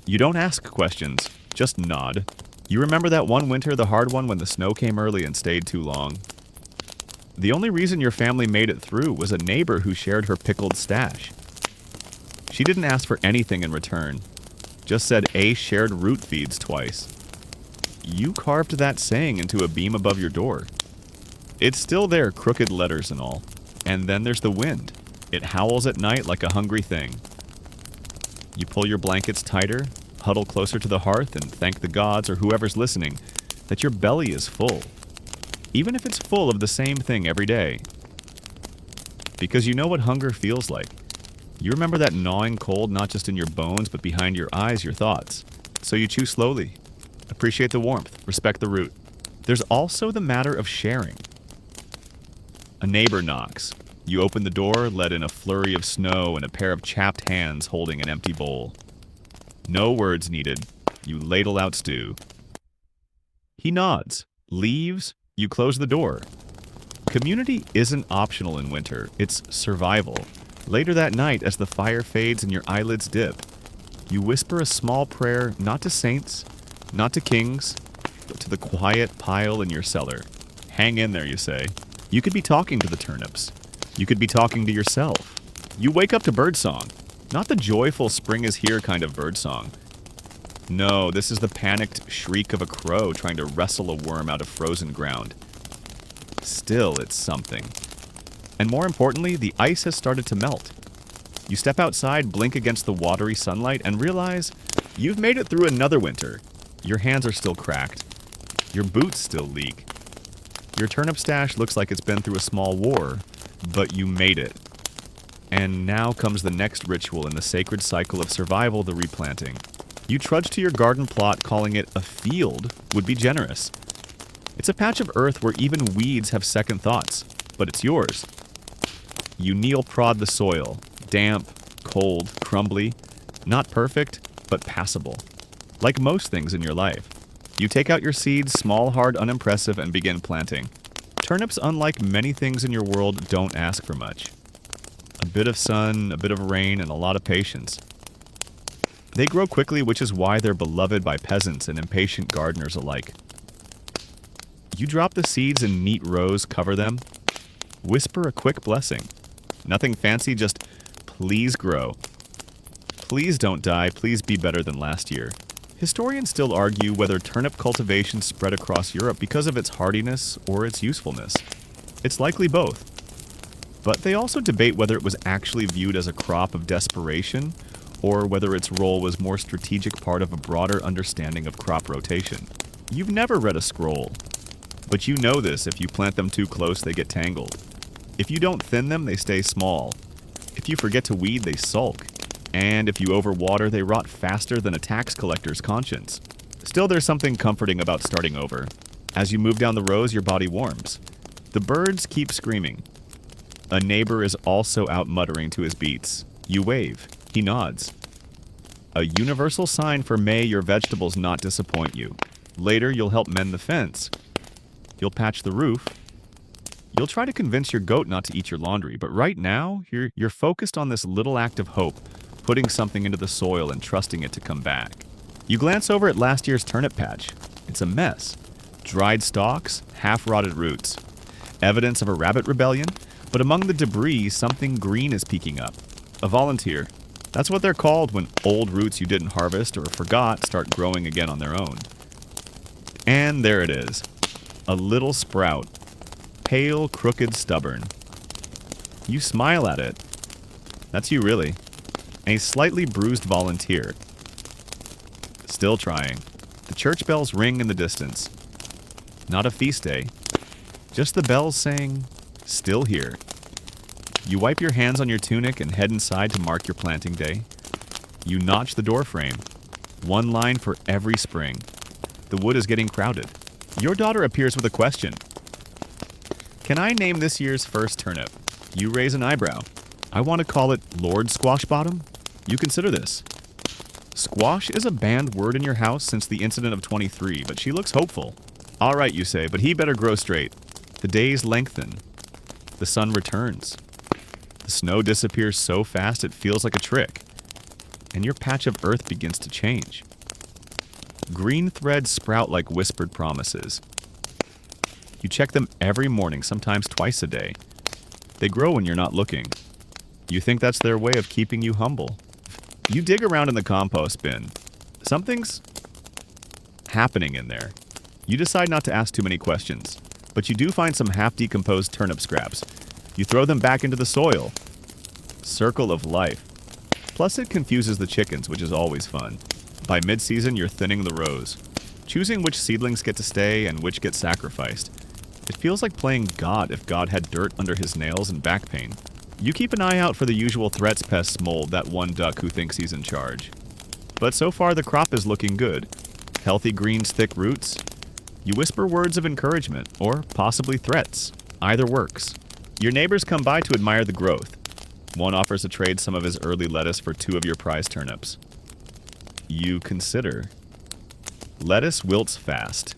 You don't ask questions, just nod. You remember that one winter, the hard one, when the snow came early and stayed too long? The only reason your family made it through was a neighbor who shared her pickled stash. She didn't ask for anything in return, just said A shared root feeds twice. You carved that saying into a beam above your door. It's still there, crooked letters and all. And then there's the wind. It howls at night like a hungry thing. You pull your blankets tighter, huddle closer to the hearth, and thank the gods or whoever's listening that your belly is full. Even if it's full of the same thing every day. Because you know what hunger feels like. You remember that gnawing cold not just in your bones, but behind your eyes, your thoughts. So you chew slowly. Appreciate the warmth. Respect the root. There's also the matter of sharing. A neighbor knocks. You open the door, let in a flurry of snow and a pair of chapped hands holding an empty bowl. No words needed. You ladle out stew. He nods, leaves, you close the door. Community isn't optional in winter, it's survival. Later that night, as the fire fades and your eyelids dip, you whisper a small prayer not to saints, not to kings, but to the quiet pile in your cellar. Hang in there, you say. You could be talking to the turnips. You could be talking to yourself. You wake up to birdsong. Not the joyful spring is here kind of birdsong. No, this is the panicked shriek of a crow trying to wrestle a worm out of frozen ground. Still, it's something. And more importantly, the ice has started to melt. You step outside, blink against the watery sunlight, and realize you've made it through another winter. Your hands are still cracked. Your boots still leak. Your turnip stash looks like it's been through a small war, but you made it. And now comes the next ritual in the sacred cycle of survival, the replanting. You trudge to your garden plot, calling it a field would be generous. It's a patch of earth where even weeds have second thoughts, but it's yours. You kneel prod the soil, damp, cold, crumbly, not perfect, but passable. Like most things in your life. You take out your seeds, small, hard, unimpressive, and begin planting. Turnips, unlike many things in your world, don't ask for much. A bit of sun, a bit of rain, and a lot of patience. They grow quickly, which is why they're beloved by peasants and impatient gardeners alike. You drop the seeds in neat rows, cover them. Whisper a quick blessing. Nothing fancy, just please grow. Please don't die, please be better than last year. Historians still argue whether turnip cultivation spread across Europe because of its hardiness or its usefulness. It's likely both. But they also debate whether it was actually viewed as a crop of desperation or whether its role was more strategic part of a broader understanding of crop rotation. You've never read a scroll, but you know this: if you plant them too close, they get tangled. If you don't thin them, they stay small. If you forget to weed, they sulk. And if you overwater, they rot faster than a tax collector's conscience. Still, there's something comforting about starting over. As you move down the rows, your body warms. The birds keep screaming. A neighbor is also out muttering to his beets. You wave. He nods. A universal sign for may your vegetables not disappoint you. Later, you'll help mend the fence. You'll patch the roof. You'll try to convince your goat not to eat your laundry, but right now, you're focused on this little act of hope, putting something into the soil and trusting it to come back. You glance over at last year's turnip patch. It's a mess. Dried stalks, half-rotted roots. Evidence of a rabbit rebellion, but among the debris, something green is peeking up. A volunteer. That's what they're called when old roots you didn't harvest or forgot start growing again on their own. And there it is. A little sprout. Pale, crooked, stubborn. You smile at it. That's you, really. A slightly bruised volunteer. Still trying. The church bells ring in the distance. Not a feast day. Just the bells saying, still here. You wipe your hands on your tunic and head inside to mark your planting day. You notch the door frame. One line for every spring. The wood is getting crowded. Your daughter appears with a question. Can I name this year's first turnip? You raise an eyebrow. I want to call it Lord Squashbottom. You consider this. Squash is a banned word in your house since the incident of 23, but she looks hopeful. All right, you say, but he better grow straight. The days lengthen. The sun returns. The snow disappears so fast it feels like a trick. And your patch of earth begins to change. Green threads sprout like whispered promises. You check them every morning, sometimes twice a day. They grow when you're not looking. You think that's their way of keeping you humble. You dig around in the compost bin. Something's happening in there. You decide not to ask too many questions, but you do find some half-decomposed turnip scraps. You throw them back into the soil. Circle of life. Plus it confuses the chickens, which is always fun. By mid-season, you're thinning the rows, choosing which seedlings get to stay and which get sacrificed. It feels like playing God if God had dirt under his nails and back pain. You keep an eye out for the usual threats pests mold that one duck who thinks he's in charge. But so far the crop is looking good. Healthy greens, thick roots. You whisper words of encouragement, or possibly threats. Either works. Your neighbors come by to admire the growth. One offers to trade some of his early lettuce for 2 of your prize turnips. You consider. Lettuce wilts fast.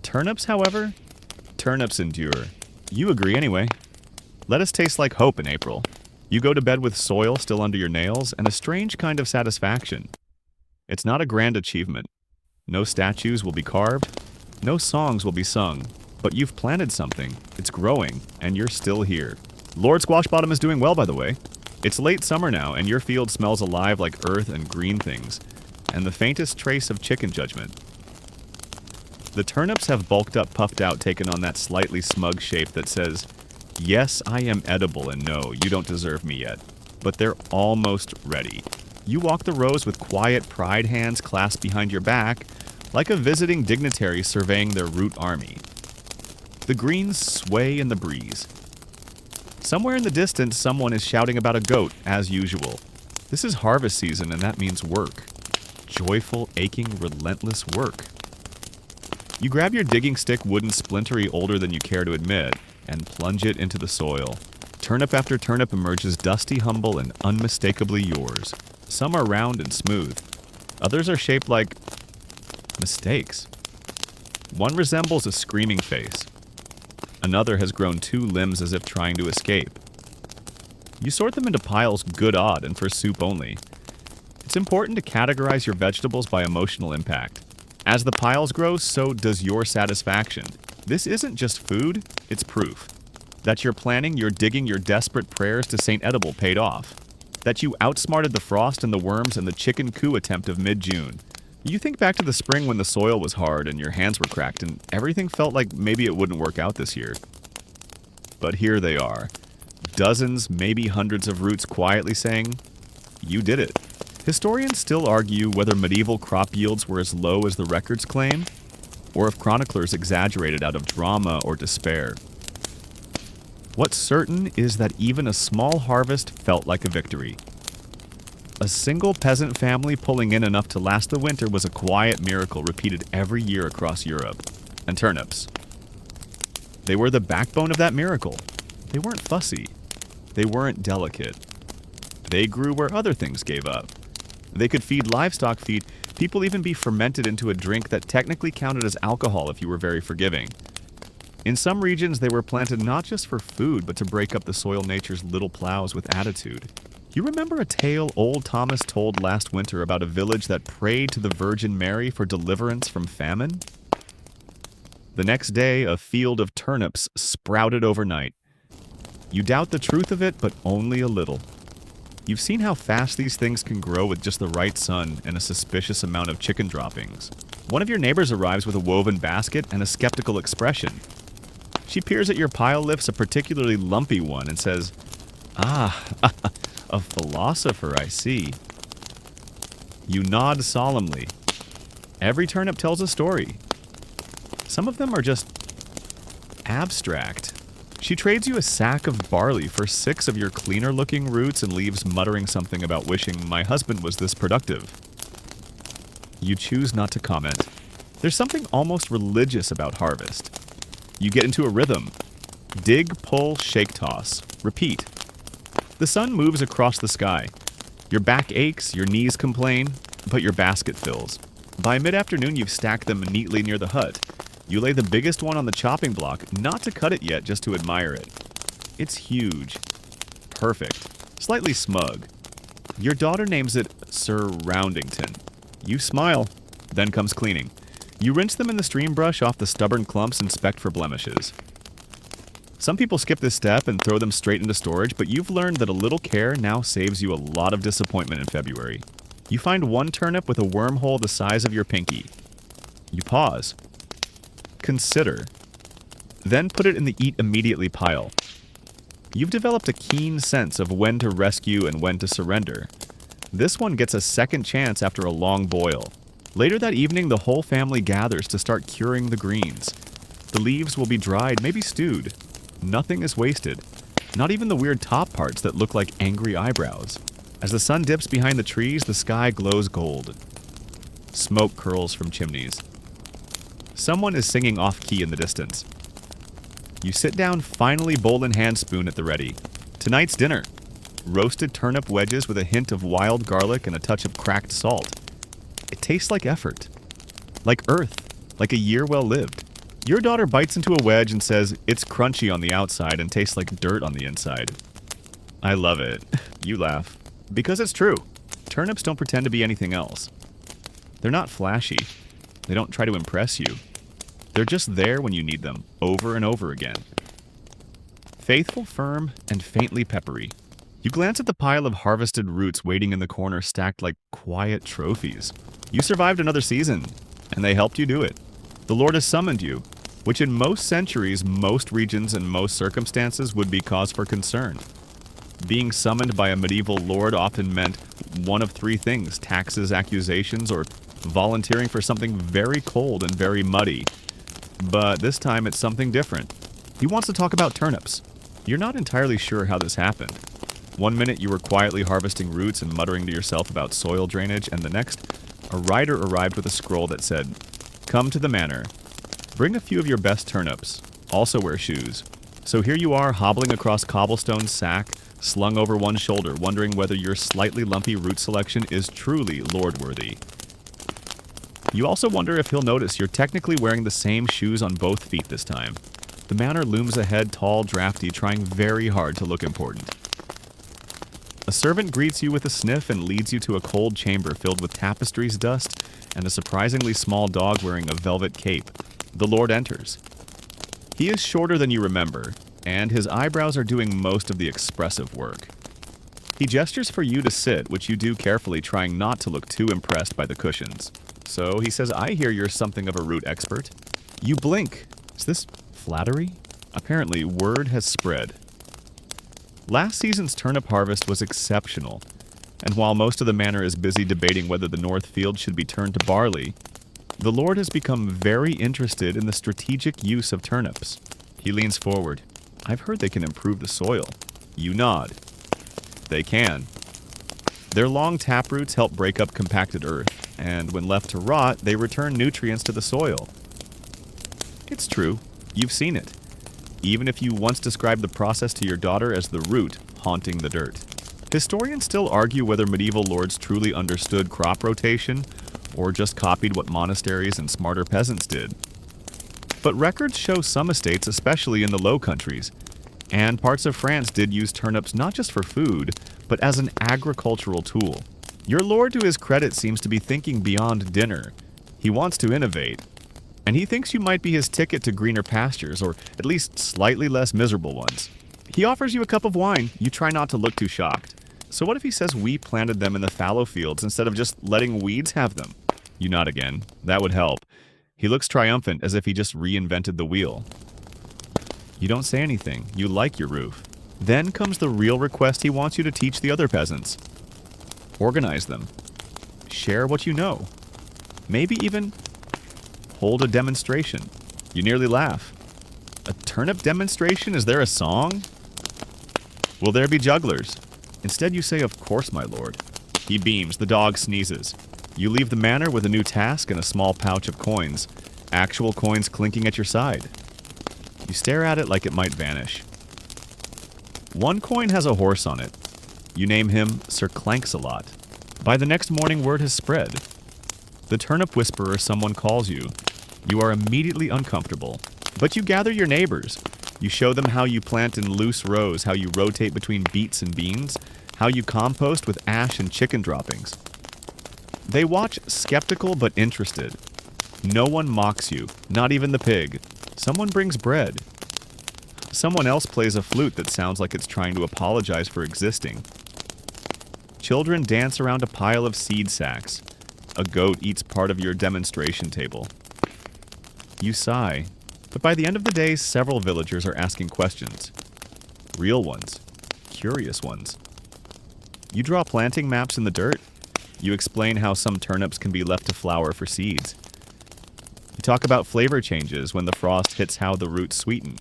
Turnips, however? Turnips endure. You agree anyway. Lettuce tastes like hope in April. You go to bed with soil still under your nails and a strange kind of satisfaction. It's not a grand achievement. No statues will be carved. No songs will be sung. But you've planted something. It's growing, and you're still here. Lord Squashbottom is doing well, by the way. It's late summer now, and your field smells alive like earth and green things, and the faintest trace of chicken judgment. The turnips have bulked up, puffed out, taken on that slightly smug shape that says, yes, I am edible, and no, you don't deserve me yet. But they're almost ready. You walk the rows with quiet pride hands clasped behind your back, like a visiting dignitary surveying their root army. The greens sway in the breeze. Somewhere in the distance, someone is shouting about a goat, as usual. This is harvest season, and that means work. Joyful, aching, relentless work. You grab your digging stick, wooden splintery older than you care to admit, and plunge it into the soil. Turnip after turnip emerges dusty, humble, and unmistakably yours. Some are round and smooth. Others are shaped like mistakes. One resembles a screaming face. Another has grown 2 limbs as if trying to escape. You sort them into piles good odd and for soup only. It's important to categorize your vegetables by emotional impact. As the piles grow, so does your satisfaction. This isn't just food, it's proof. That your planning, your digging, your desperate prayers to Saint Edible paid off. That you outsmarted the frost and the worms in the chicken coup attempt of mid-June. You think back to the spring when the soil was hard and your hands were cracked and everything felt like maybe it wouldn't work out this year. But here they are. Dozens, maybe hundreds of roots quietly saying, you did it. Historians still argue whether medieval crop yields were as low as the records claim, or if chroniclers exaggerated out of drama or despair. What's certain is that even a small harvest felt like a victory. A single peasant family pulling in enough to last the winter was a quiet miracle repeated every year across Europe. And turnips. They were the backbone of that miracle. They weren't fussy. They weren't delicate. They grew where other things gave up. They could feed livestock feed, people even be fermented into a drink that technically counted as alcohol if you were very forgiving. In some regions, they were planted not just for food, but to break up the soil nature's little plows with attitude. You remember a tale old Thomas told last winter about a village that prayed to the Virgin Mary for deliverance from famine? The next day, a field of turnips sprouted overnight. You doubt the truth of it, but only a little. You've seen how fast these things can grow with just the right sun and a suspicious amount of chicken droppings. One of your neighbors arrives with a woven basket and a skeptical expression. She peers at your pile, lifts a particularly lumpy one, and says, "Ah, a philosopher, I see." You nod solemnly. Every turnip tells a story. Some of them are just abstract. She trades you a sack of barley for 6 of your cleaner-looking roots and leaves muttering something about wishing my husband was this productive. You choose not to comment. There's something almost religious about harvest. You get into a rhythm. Dig, pull, shake, toss. Repeat. The sun moves across the sky. Your back aches, your knees complain, but your basket fills. By mid-afternoon, you've stacked them neatly near the hut. You lay the biggest one on the chopping block, not to cut it yet, just to admire it. It's huge. Perfect. Slightly smug. Your daughter names it Sir Roundington. You smile. Then comes cleaning. You rinse them in the stream brush off the stubborn clumps and inspect for blemishes. Some people skip this step and throw them straight into storage, but you've learned that a little care now saves you a lot of disappointment in February. You find one turnip with a wormhole the size of your pinky. You pause. Consider. Then put it in the eat immediately pile. You've developed a keen sense of when to rescue and when to surrender. This one gets a second chance after a long boil. Later that evening, the whole family gathers to start curing the greens. The leaves will be dried, maybe stewed. Nothing is wasted. Not even the weird top parts that look like angry eyebrows. As the sun dips behind the trees, the sky glows gold. Smoke curls from chimneys. Someone is singing off-key in the distance. You sit down, finally bowl in hand, spoon at the ready. Tonight's dinner. Roasted turnip wedges with a hint of wild garlic and a touch of cracked salt. It tastes like effort. Like earth. Like a year well lived. Your daughter bites into a wedge and says it's crunchy on the outside and tastes like dirt on the inside. I love it. You laugh. Because it's true. Turnips don't pretend to be anything else. They're not flashy. They don't try to impress you. They're just there when you need them, over and over again. Faithful, firm, and faintly peppery. You glance at the pile of harvested roots waiting in the corner stacked like quiet trophies. You survived another season, and they helped you do it. The Lord has summoned you, which in most centuries, most regions, and most circumstances would be cause for concern. Being summoned by a medieval lord often meant one of 3 things: taxes, accusations, or volunteering for something very cold and very muddy. But this time it's something different. He wants to talk about turnips. You're not entirely sure how this happened. One minute you were quietly harvesting roots and muttering to yourself about soil drainage, and the next, a rider arrived with a scroll that said, "Come to the manor. Bring a few of your best turnips. Also wear shoes." So here you are, hobbling across cobblestone sack, slung over one shoulder, wondering whether your slightly lumpy root selection is truly lord-worthy. You also wonder if he'll notice you're technically wearing the same shoes on both feet this time. The manor looms ahead, tall, drafty, trying very hard to look important. A servant greets you with a sniff and leads you to a cold chamber filled with tapestries, dust, and a surprisingly small dog wearing a velvet cape. The Lord enters. He is shorter than you remember, and his eyebrows are doing most of the expressive work. He gestures for you to sit, which you do carefully, trying not to look too impressed by the cushions. So he says, "I hear you're something of a root expert." You blink. Is this flattery? Apparently, word has spread. Last season's turnip harvest was exceptional, and while most of the manor is busy debating whether the north field should be turned to barley, the Lord has become very interested in the strategic use of turnips. He leans forward. "I've heard they can improve the soil." You nod. They can. Their long taproots help break up compacted earth, and when left to rot, they return nutrients to the soil. It's true. You've seen it. Even if you once described the process to your daughter as the root haunting the dirt. Historians still argue whether medieval lords truly understood crop rotation or just copied what monasteries and smarter peasants did. But records show some estates, especially in the Low Countries, and parts of France did use turnips not just for food, but as an agricultural tool. Your lord, to his credit, seems to be thinking beyond dinner. He wants to innovate, and he thinks you might be his ticket to greener pastures, or at least slightly less miserable ones. He offers you a cup of wine. You try not to look too shocked. So what if he says we planted them in the fallow fields instead of just letting weeds have them? You nod again. That would help. He looks triumphant, as if he just reinvented the wheel. You don't say anything. You like your roof. Then comes the real request he wants you to teach the other peasants. Organize them. Share what you know. Maybe even hold a demonstration. You nearly laugh. A turnip demonstration? Is there a song? Will there be jugglers? Instead you say, "Of course, my lord." He beams. The dog sneezes. You leave the manor with a new task and a small pouch of coins. Actual coins clinking at your side. You stare at it like it might vanish. One coin has a horse on it. You name him Sir Clanks-a-lot. By the next morning, word has spread. The turnip whisperer someone calls you. You are immediately uncomfortable. But you gather your neighbors. You show them how you plant in loose rows, how you rotate between beets and beans, how you compost with ash and chicken droppings. They watch, skeptical but interested. No one mocks you, not even the pig. Someone brings bread. Someone else plays a flute that sounds like it's trying to apologize for existing. Children dance around a pile of seed sacks. A goat eats part of your demonstration table. You sigh, but by the end of the day, several villagers are asking questions. Real ones. Curious ones. You draw planting maps in the dirt. You explain how some turnips can be left to flower for seeds. You talk about flavor changes when the frost hits how the roots sweeten.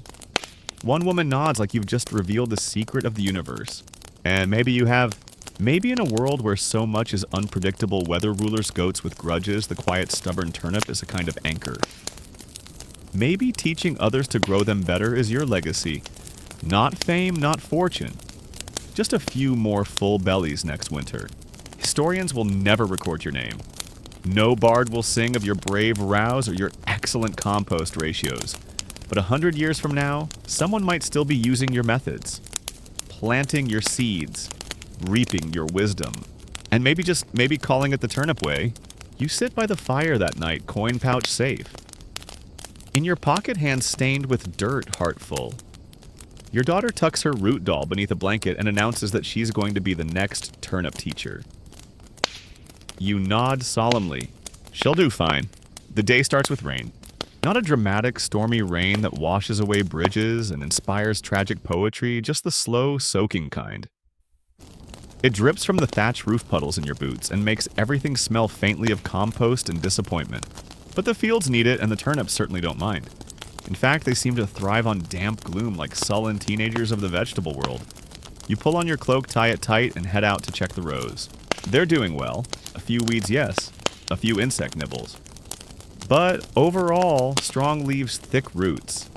One woman nods like you've just revealed the secret of the universe. And maybe in a world where so much is unpredictable, weather rulers goats with grudges, the quiet, stubborn turnip is a kind of anchor. Maybe teaching others to grow them better is your legacy. Not fame, not fortune. Just a few more full bellies next winter. Historians will never record your name. No bard will sing of your brave rows or your excellent compost ratios. But 100 years from now, someone might still be using your methods. Planting your seeds. Reaping your wisdom. And maybe calling it the turnip way. You sit by the fire that night, coin pouch safe. In your pocket, hands stained with dirt, heart full. Your daughter tucks her root doll beneath a blanket and announces that she's going to be the next turnip teacher. You nod solemnly. She'll do fine. The day starts with rain. Not a dramatic, stormy rain that washes away bridges and inspires tragic poetry, just the slow, soaking kind. It drips from the thatch roof puddles in your boots and makes everything smell faintly of compost and disappointment. But the fields need it, and the turnips certainly don't mind. In fact, they seem to thrive on damp gloom like sullen teenagers of the vegetable world. You pull on your cloak, tie it tight, and head out to check the rows. They're doing well. A few weeds, yes. A few insect nibbles. But overall, strong leaves thick roots.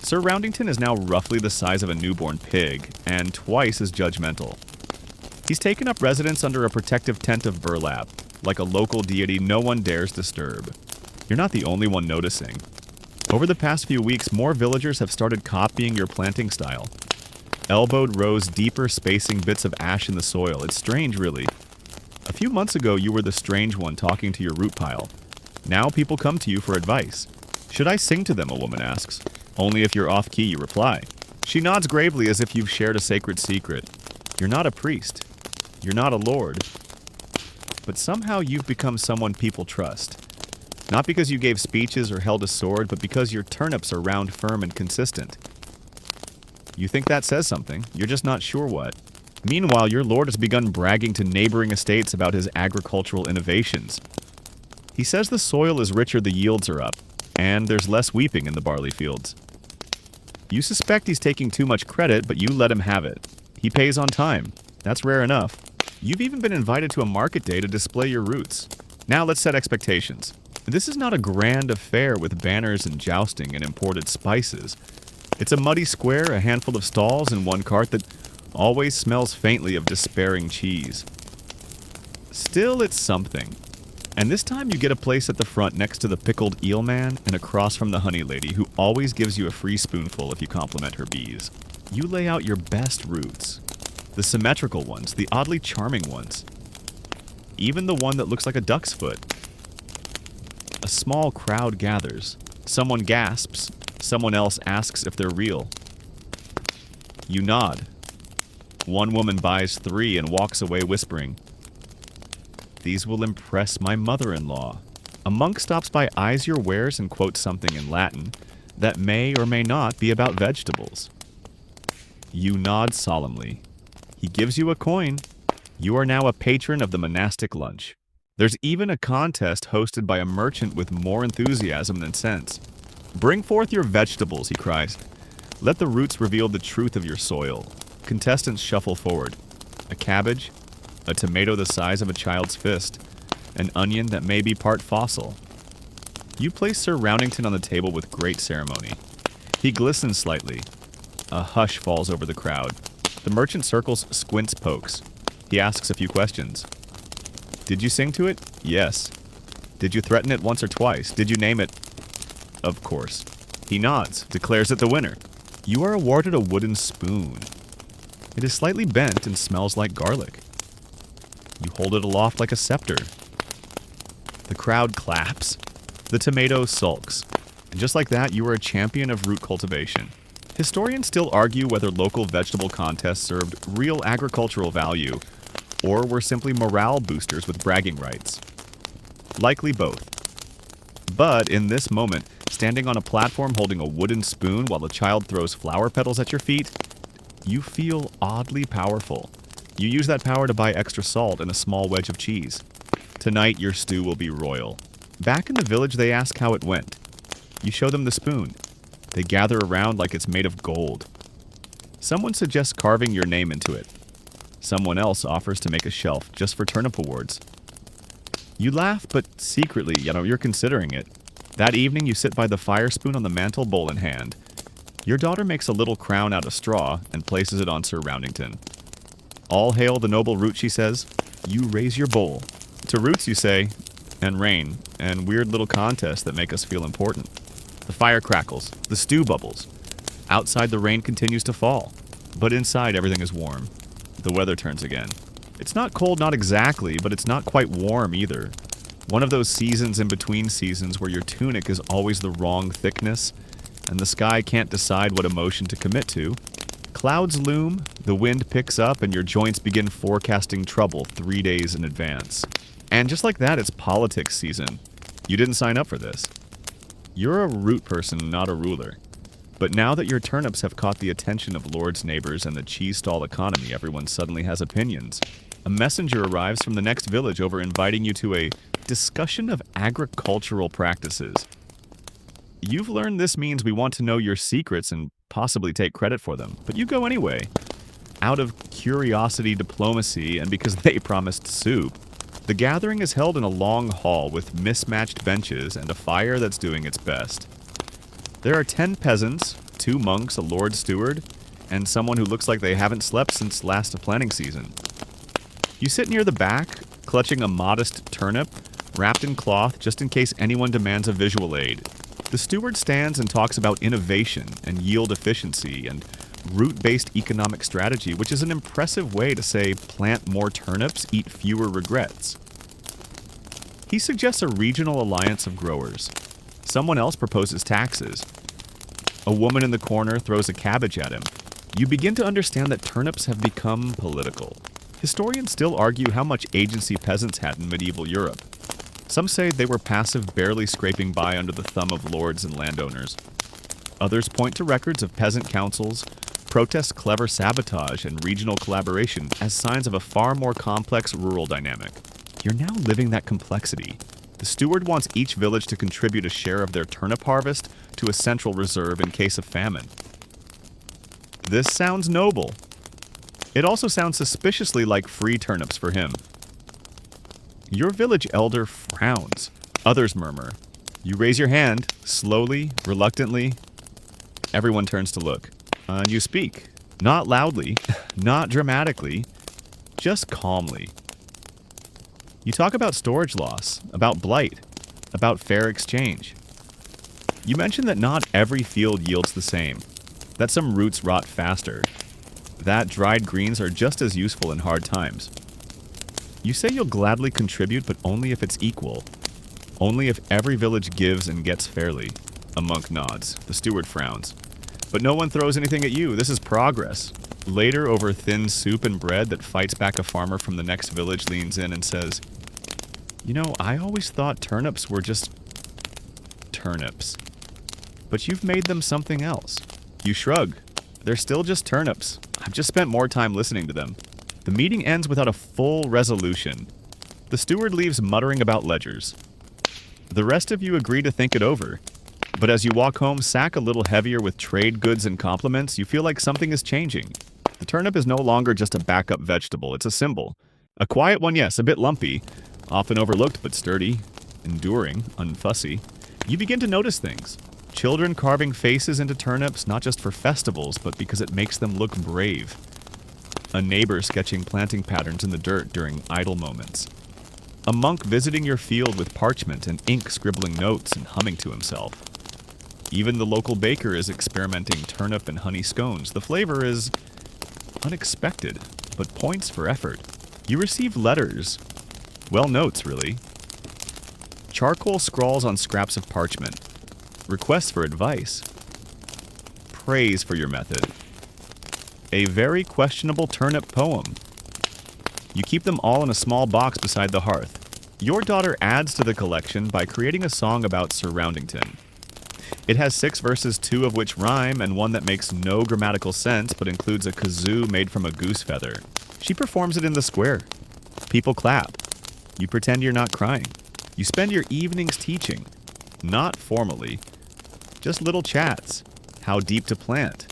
Sir Roundington is now roughly the size of a newborn pig, and twice as judgmental. He's taken up residence under a protective tent of burlap, like a local deity no one dares disturb. You're not the only one noticing. Over the past few weeks, more villagers have started copying your planting style. Elbowed rows, deeper spacing bits of ash in the soil. It's strange, really. A few months ago, you were the strange one talking to your root pile. Now people come to you for advice. Should I sing to them, a woman asks. Only if you're off-key, you reply. She nods gravely as if you've shared a sacred secret. You're not a priest. You're not a lord. But somehow you've become someone people trust. Not because you gave speeches or held a sword, but because your turnips are round, firm, and consistent. You think that says something, you're just not sure what. Meanwhile, your lord has begun bragging to neighboring estates about his agricultural innovations. He says the soil is richer, the yields are up, and there's less weeping in the barley fields. You suspect he's taking too much credit, but you let him have it. He pays on time. That's rare enough. You've even been invited to a market day to display your roots. Now let's set expectations. This is not a grand affair with banners and jousting and imported spices. It's a muddy square, a handful of stalls, and one cart that always smells faintly of despairing cheese. Still, it's something. And this time you get a place at the front next to the pickled eel man and across from the honey lady who always gives you a free spoonful if you compliment her bees. You lay out your best roots. The symmetrical ones, the oddly charming ones. Even the one that looks like a duck's foot. A small crowd gathers. Someone gasps. Someone else asks if they're real. You nod. One woman buys 3 and walks away whispering, "These will impress my mother-in-law." A monk stops by, eyes your wares, and quotes something in Latin. that may or may not be about vegetables. You nod solemnly. He gives you a coin. You are now a patron of the monastic lunch. There's even a contest hosted by a merchant with more enthusiasm than sense. Bring forth your vegetables, he cries. Let the roots reveal the truth of your soil. Contestants shuffle forward. A cabbage, a tomato the size of a child's fist, an onion that may be part fossil. You place Sir Roundington on the table with great ceremony. He glistens slightly. A hush falls over the crowd. The merchant circles, squints, pokes. He asks a few questions. Did you sing to it? Yes. Did you threaten it once or twice? Did you name it? Of course. He nods, declares it the winner. You are awarded a wooden spoon. It is slightly bent and smells like garlic. You hold it aloft like a scepter. The crowd claps. The tomato sulks. And just like that, you are a champion of root cultivation. Historians still argue whether local vegetable contests served real agricultural value or were simply morale boosters with bragging rights. Likely both. But in this moment, standing on a platform holding a wooden spoon while a child throws flower petals at your feet, you feel oddly powerful. You use that power to buy extra salt and a small wedge of cheese. Tonight, your stew will be royal. Back in the village, they ask how it went. You show them the spoon. They gather around like it's made of gold. Someone suggests carving your name into it. Someone else offers to make a shelf just for turnip awards. You laugh, but secretly, you're considering it. That evening, you sit by the fire spoon on the mantel, bowl in hand. Your daughter makes a little crown out of straw and places it on Sir Roundington. All hail the noble root, she says. You raise your bowl. To roots, you say, and rain, and weird little contests that make us feel important. The fire crackles, the stew bubbles. Outside, the rain continues to fall, but inside, everything is warm. The weather turns again. It's not cold, not exactly, but it's not quite warm either. One of those seasons in between seasons where your tunic is always the wrong thickness, and the sky can't decide what emotion to commit to. Clouds loom, the wind picks up, and your joints begin forecasting trouble 3 days in advance. And just like that, it's politics season. You didn't sign up for this. You're a root person, not a ruler. But now that your turnips have caught the attention of lords' neighbors and the cheese stall economy, everyone suddenly has opinions. A messenger arrives from the next village over inviting you to a discussion of agricultural practices. You've learned this means we want to know your secrets and possibly take credit for them, but you go anyway. Out of curiosity, diplomacy, and because they promised soup. The gathering is held in a long hall with mismatched benches and a fire that's doing its best. There are 10 peasants, 2 monks, a lord steward, and someone who looks like they haven't slept since last planting season. You sit near the back, clutching a modest turnip, wrapped in cloth just in case anyone demands a visual aid. The steward stands and talks about innovation and yield efficiency and root-based economic strategy, which is an impressive way to say plant more turnips, eat fewer regrets. He suggests a regional alliance of growers. Someone else proposes taxes. A woman in the corner throws a cabbage at him. You begin to understand that turnips have become political. Historians still argue how much agency peasants had in medieval Europe. Some say they were passive, barely scraping by under the thumb of lords and landowners. Others point to records of peasant councils, protest clever sabotage and regional collaboration as signs of a far more complex rural dynamic. You're now living that complexity. The steward wants each village to contribute a share of their turnip harvest to a central reserve in case of famine. This sounds noble. It also sounds suspiciously like free turnips for him. Your village elder frowns. Others murmur. You raise your hand, slowly, reluctantly. Everyone turns to look. And you speak. Not loudly, not dramatically, just calmly. You talk about storage loss, about blight, about fair exchange. You mention that not every field yields the same, that some roots rot faster, that dried greens are just as useful in hard times. You say you'll gladly contribute, but only if it's equal. Only if every village gives and gets fairly. A monk nods. The steward frowns. But no one throws anything at you. This is progress. Later, over thin soup and bread that fights back a farmer from the next village leans in and says, I always thought turnips were just turnips. but you've made them something else. You shrug. They're still just turnips. I've just spent more time listening to them. The meeting ends without a full resolution. The steward leaves muttering about ledgers. The rest of you agree to think it over. But as you walk home, sack a little heavier with trade goods and compliments, you feel like something is changing. The turnip is no longer just a backup vegetable, it's a symbol. A quiet one, yes, a bit lumpy, often overlooked but sturdy, enduring, unfussy. You begin to notice things. Children carving faces into turnips, not just for festivals, but because it makes them look brave. A neighbor sketching planting patterns in the dirt during idle moments. A monk visiting your field with parchment and ink scribbling notes and humming to himself. Even the local baker is experimenting turnip and honey scones. The flavor is unexpected, but points for effort. You receive letters. Well, notes, really. Charcoal scrawls on scraps of parchment. Requests for advice. Praise for your method. A very questionable turnip poem. You keep them all in a small box beside the hearth. Your daughter adds to the collection by creating a song about Surroundington. It has 6 verses, 2 of which rhyme, and one that makes no grammatical sense but includes a kazoo made from a goose feather. She performs it in the square. People clap. You pretend you're not crying. You spend your evenings teaching. Not formally. Just little chats. How deep to plant.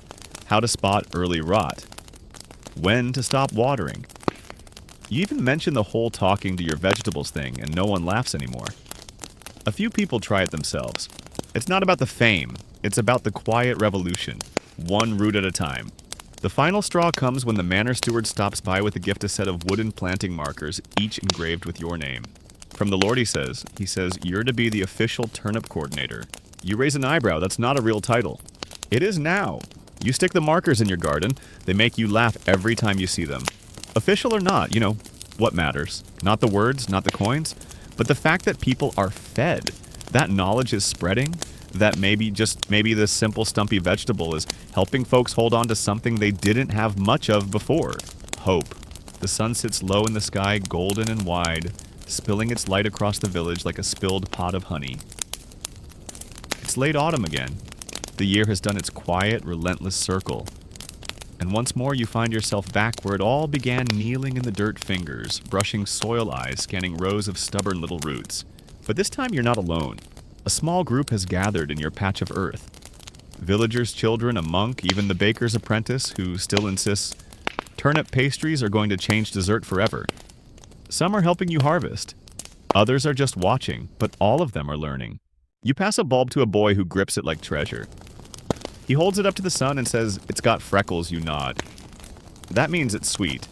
How to spot early rot. When to stop watering. You even mention the whole talking to your vegetables thing, and no one laughs anymore. A few people try it themselves. It's not about the fame, it's about the quiet revolution, one root at a time. The final straw comes when the manor steward stops by with a gift a set of wooden planting markers, each engraved with your name. From the Lord, he says, you're to be the official turnip coordinator. You raise an eyebrow, that's not a real title. It is now. You stick the markers in your garden, they make you laugh every time you see them. Official or not, what matters? Not the words, not the coins, but the fact that people are fed. That knowledge is spreading, that maybe this simple stumpy vegetable is helping folks hold on to something they didn't have much of before. Hope. The sun sits low in the sky, golden and wide, spilling its light across the village like a spilled pot of honey. It's late autumn again. The year has done its quiet, relentless circle. And once more you find yourself back where it all began, kneeling in the dirt fingers, brushing soil eyes, scanning rows of stubborn little roots. But this time you're not alone. A small group has gathered in your patch of earth. Villagers' children, a monk, even the baker's apprentice who still insists turnip pastries are going to change dessert forever. Some are helping you harvest. Others are just watching, but all of them are learning. You pass a bulb to a boy who grips it like treasure. He holds it up to the sun and says, "It's got freckles," you nod. That means it's sweet.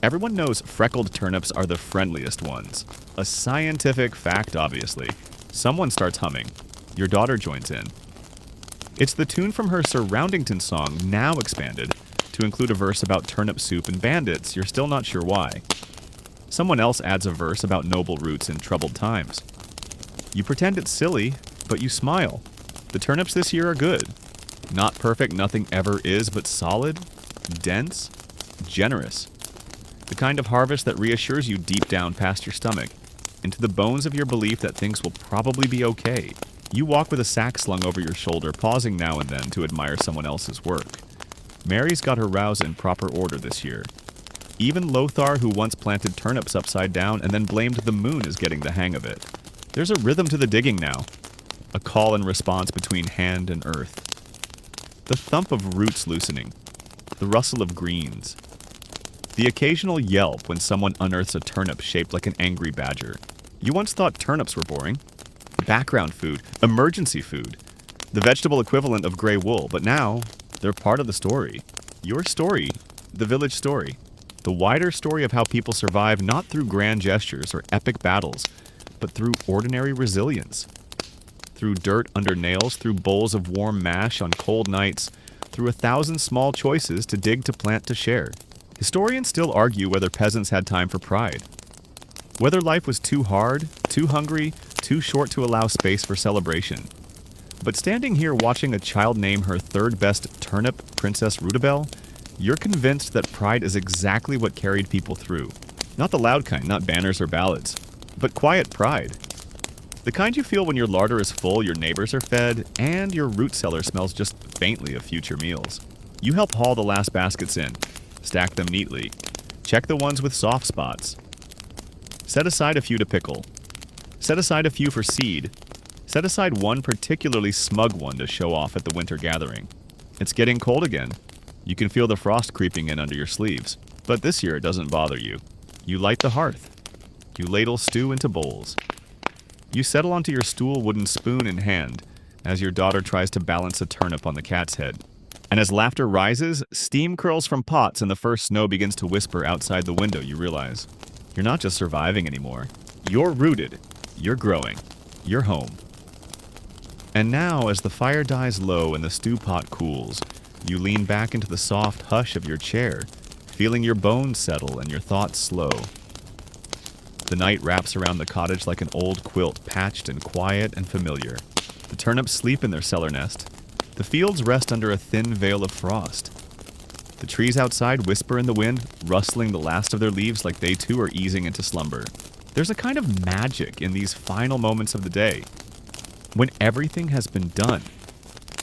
Everyone knows freckled turnips are the friendliest ones. A scientific fact, obviously. Someone starts humming. Your daughter joins in. It's the tune from her Surroundington song, now expanded, to include a verse about turnip soup and bandits. You're still not sure why. Someone else adds a verse about noble roots in troubled times. You pretend it's silly, but you smile. The turnips this year are good. Not perfect, nothing ever is, but solid, dense, generous. The kind of harvest that reassures you deep down past your stomach, into the bones of your belief that things will probably be okay. You walk with a sack slung over your shoulder, pausing now and then to admire someone else's work. Mary's got her rows in proper order this year. Even Lothar, who once planted turnips upside down and then blamed the moon, is getting the hang of it. There's a rhythm to the digging now. A call and response between hand and earth. The thump of roots loosening. The rustle of greens. The occasional yelp when someone unearths a turnip shaped like an angry badger. You once thought turnips were boring. Background food. Emergency food. The vegetable equivalent of gray wool, but now they're part of the story. Your story. The village story. The wider story of how people survive not through grand gestures or epic battles, but through ordinary resilience. Through dirt under nails, through bowls of warm mash on cold nights, through 1,000 small choices to dig, to plant, to share. Historians still argue whether peasants had time for pride. Whether life was too hard, too hungry, too short to allow space for celebration. But standing here watching a child name her third best turnip, Princess Rudabelle, you're convinced that pride is exactly what carried people through. Not the loud kind, not banners or ballads, but quiet pride. The kind you feel when your larder is full, your neighbors are fed, and your root cellar smells just faintly of future meals. You help haul the last baskets in, stack them neatly, check the ones with soft spots. Set aside a few to pickle. Set aside a few for seed. Set aside one particularly smug one to show off at the winter gathering. It's getting cold again. You can feel the frost creeping in under your sleeves, but this year it doesn't bother you. You light the hearth. You ladle stew into bowls. You settle onto your stool, wooden spoon in hand, as your daughter tries to balance a turnip on the cat's head. And as laughter rises, steam curls from pots and the first snow begins to whisper outside the window, you realize you're not just surviving anymore. You're rooted. You're growing. You're home. And now, as the fire dies low and the stew pot cools, you lean back into the soft hush of your chair, feeling your bones settle and your thoughts slow. The night wraps around the cottage like an old quilt, patched and quiet and familiar. The turnips sleep in their cellar nest. The fields rest under a thin veil of frost. The trees outside whisper in the wind, rustling the last of their leaves like they too are easing into slumber. There's a kind of magic in these final moments of the day, when everything has been done.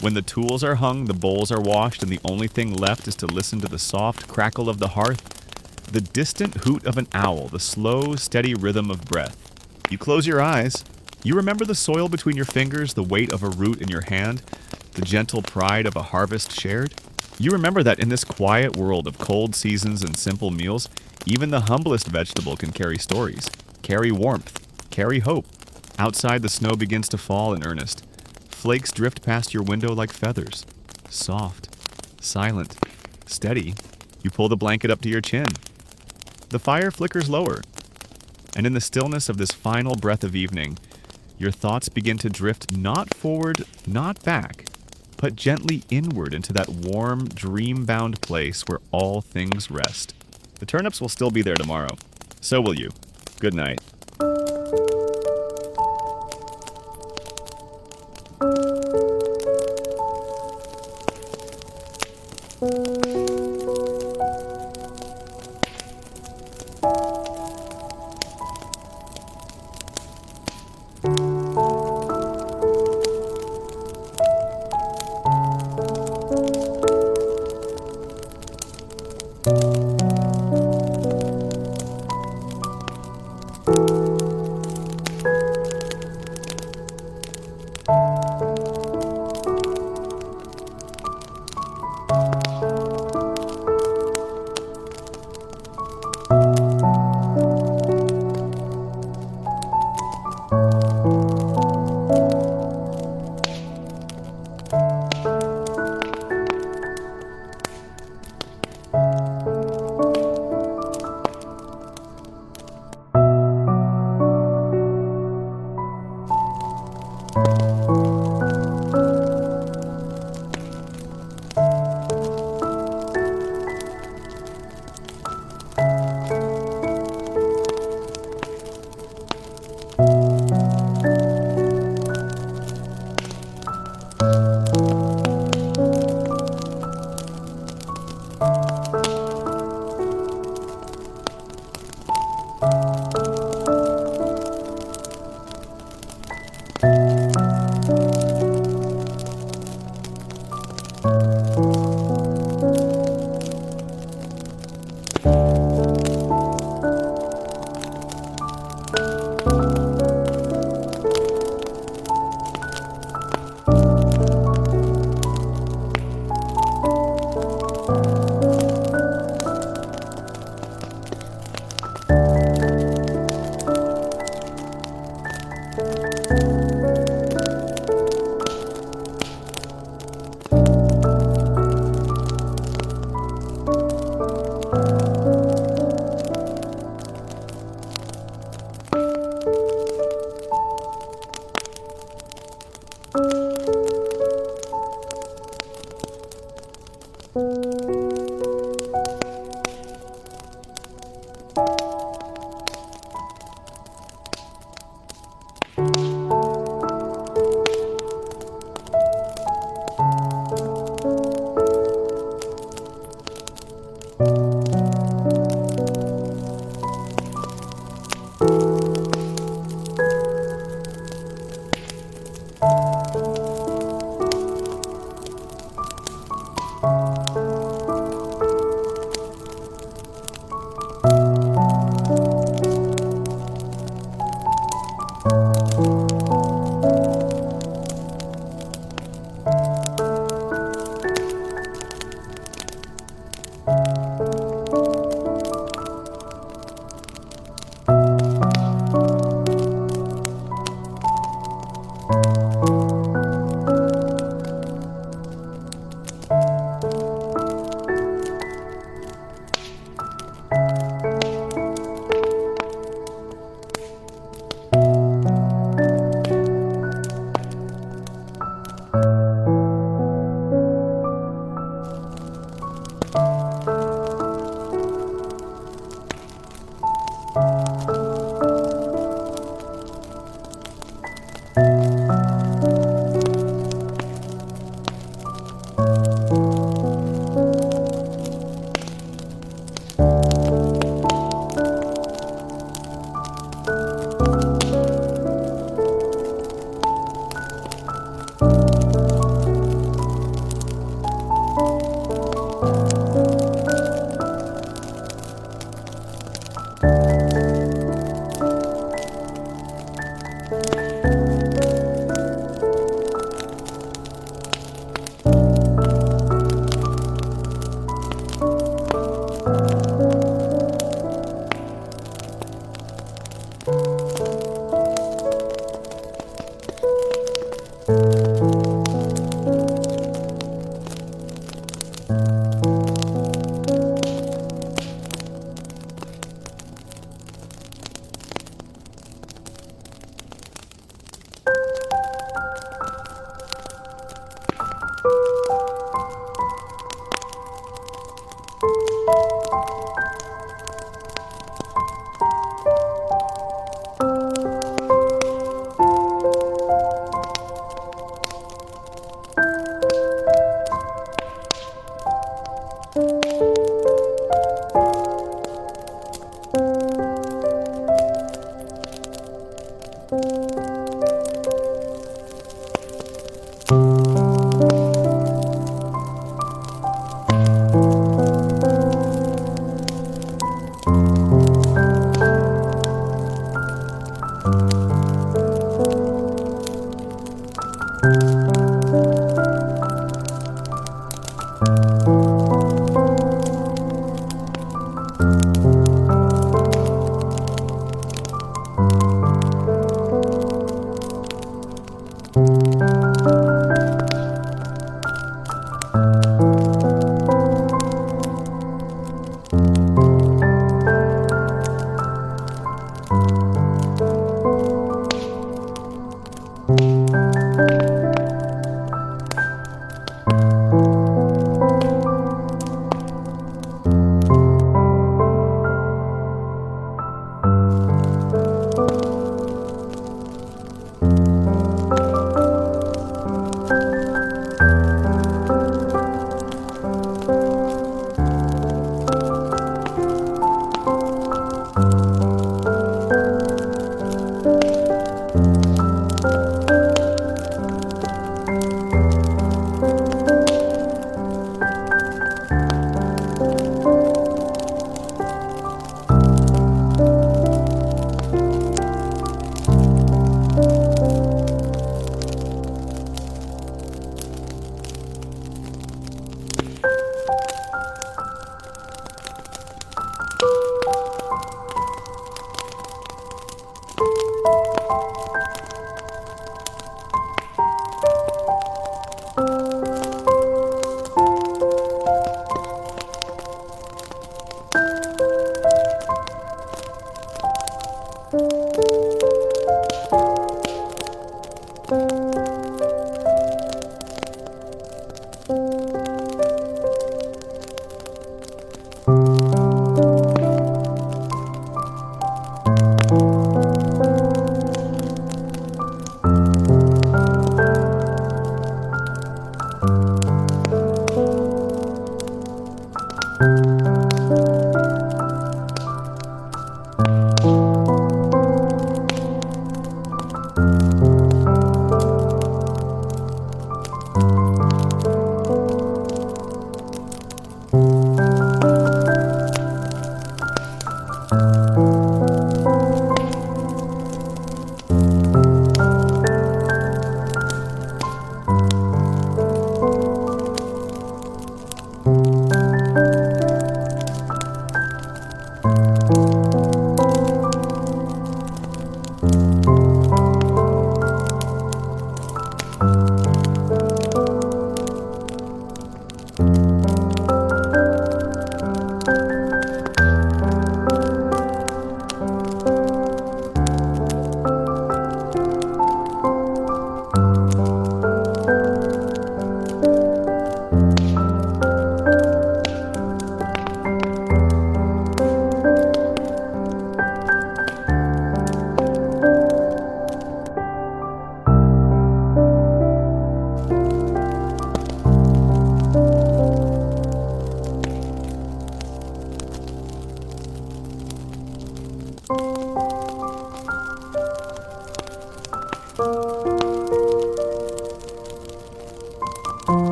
When the tools are hung, the bowls are washed, and the only thing left is to listen to the soft crackle of the hearth, the distant hoot of an owl, the slow, steady rhythm of breath. You close your eyes. You remember the soil between your fingers, the weight of a root in your hand, the gentle pride of a harvest shared. You remember that in this quiet world of cold seasons and simple meals, even the humblest vegetable can carry stories, carry warmth, carry hope. Outside, the snow begins to fall in earnest. Flakes drift past your window like feathers. Soft, silent, steady. You pull the blanket up to your chin. The fire flickers lower, and in the stillness of this final breath of evening, your thoughts begin to drift not forward, not back, but gently inward into that warm, dream-bound place where all things rest. The turnips will still be there tomorrow. So will you. Good night.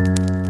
you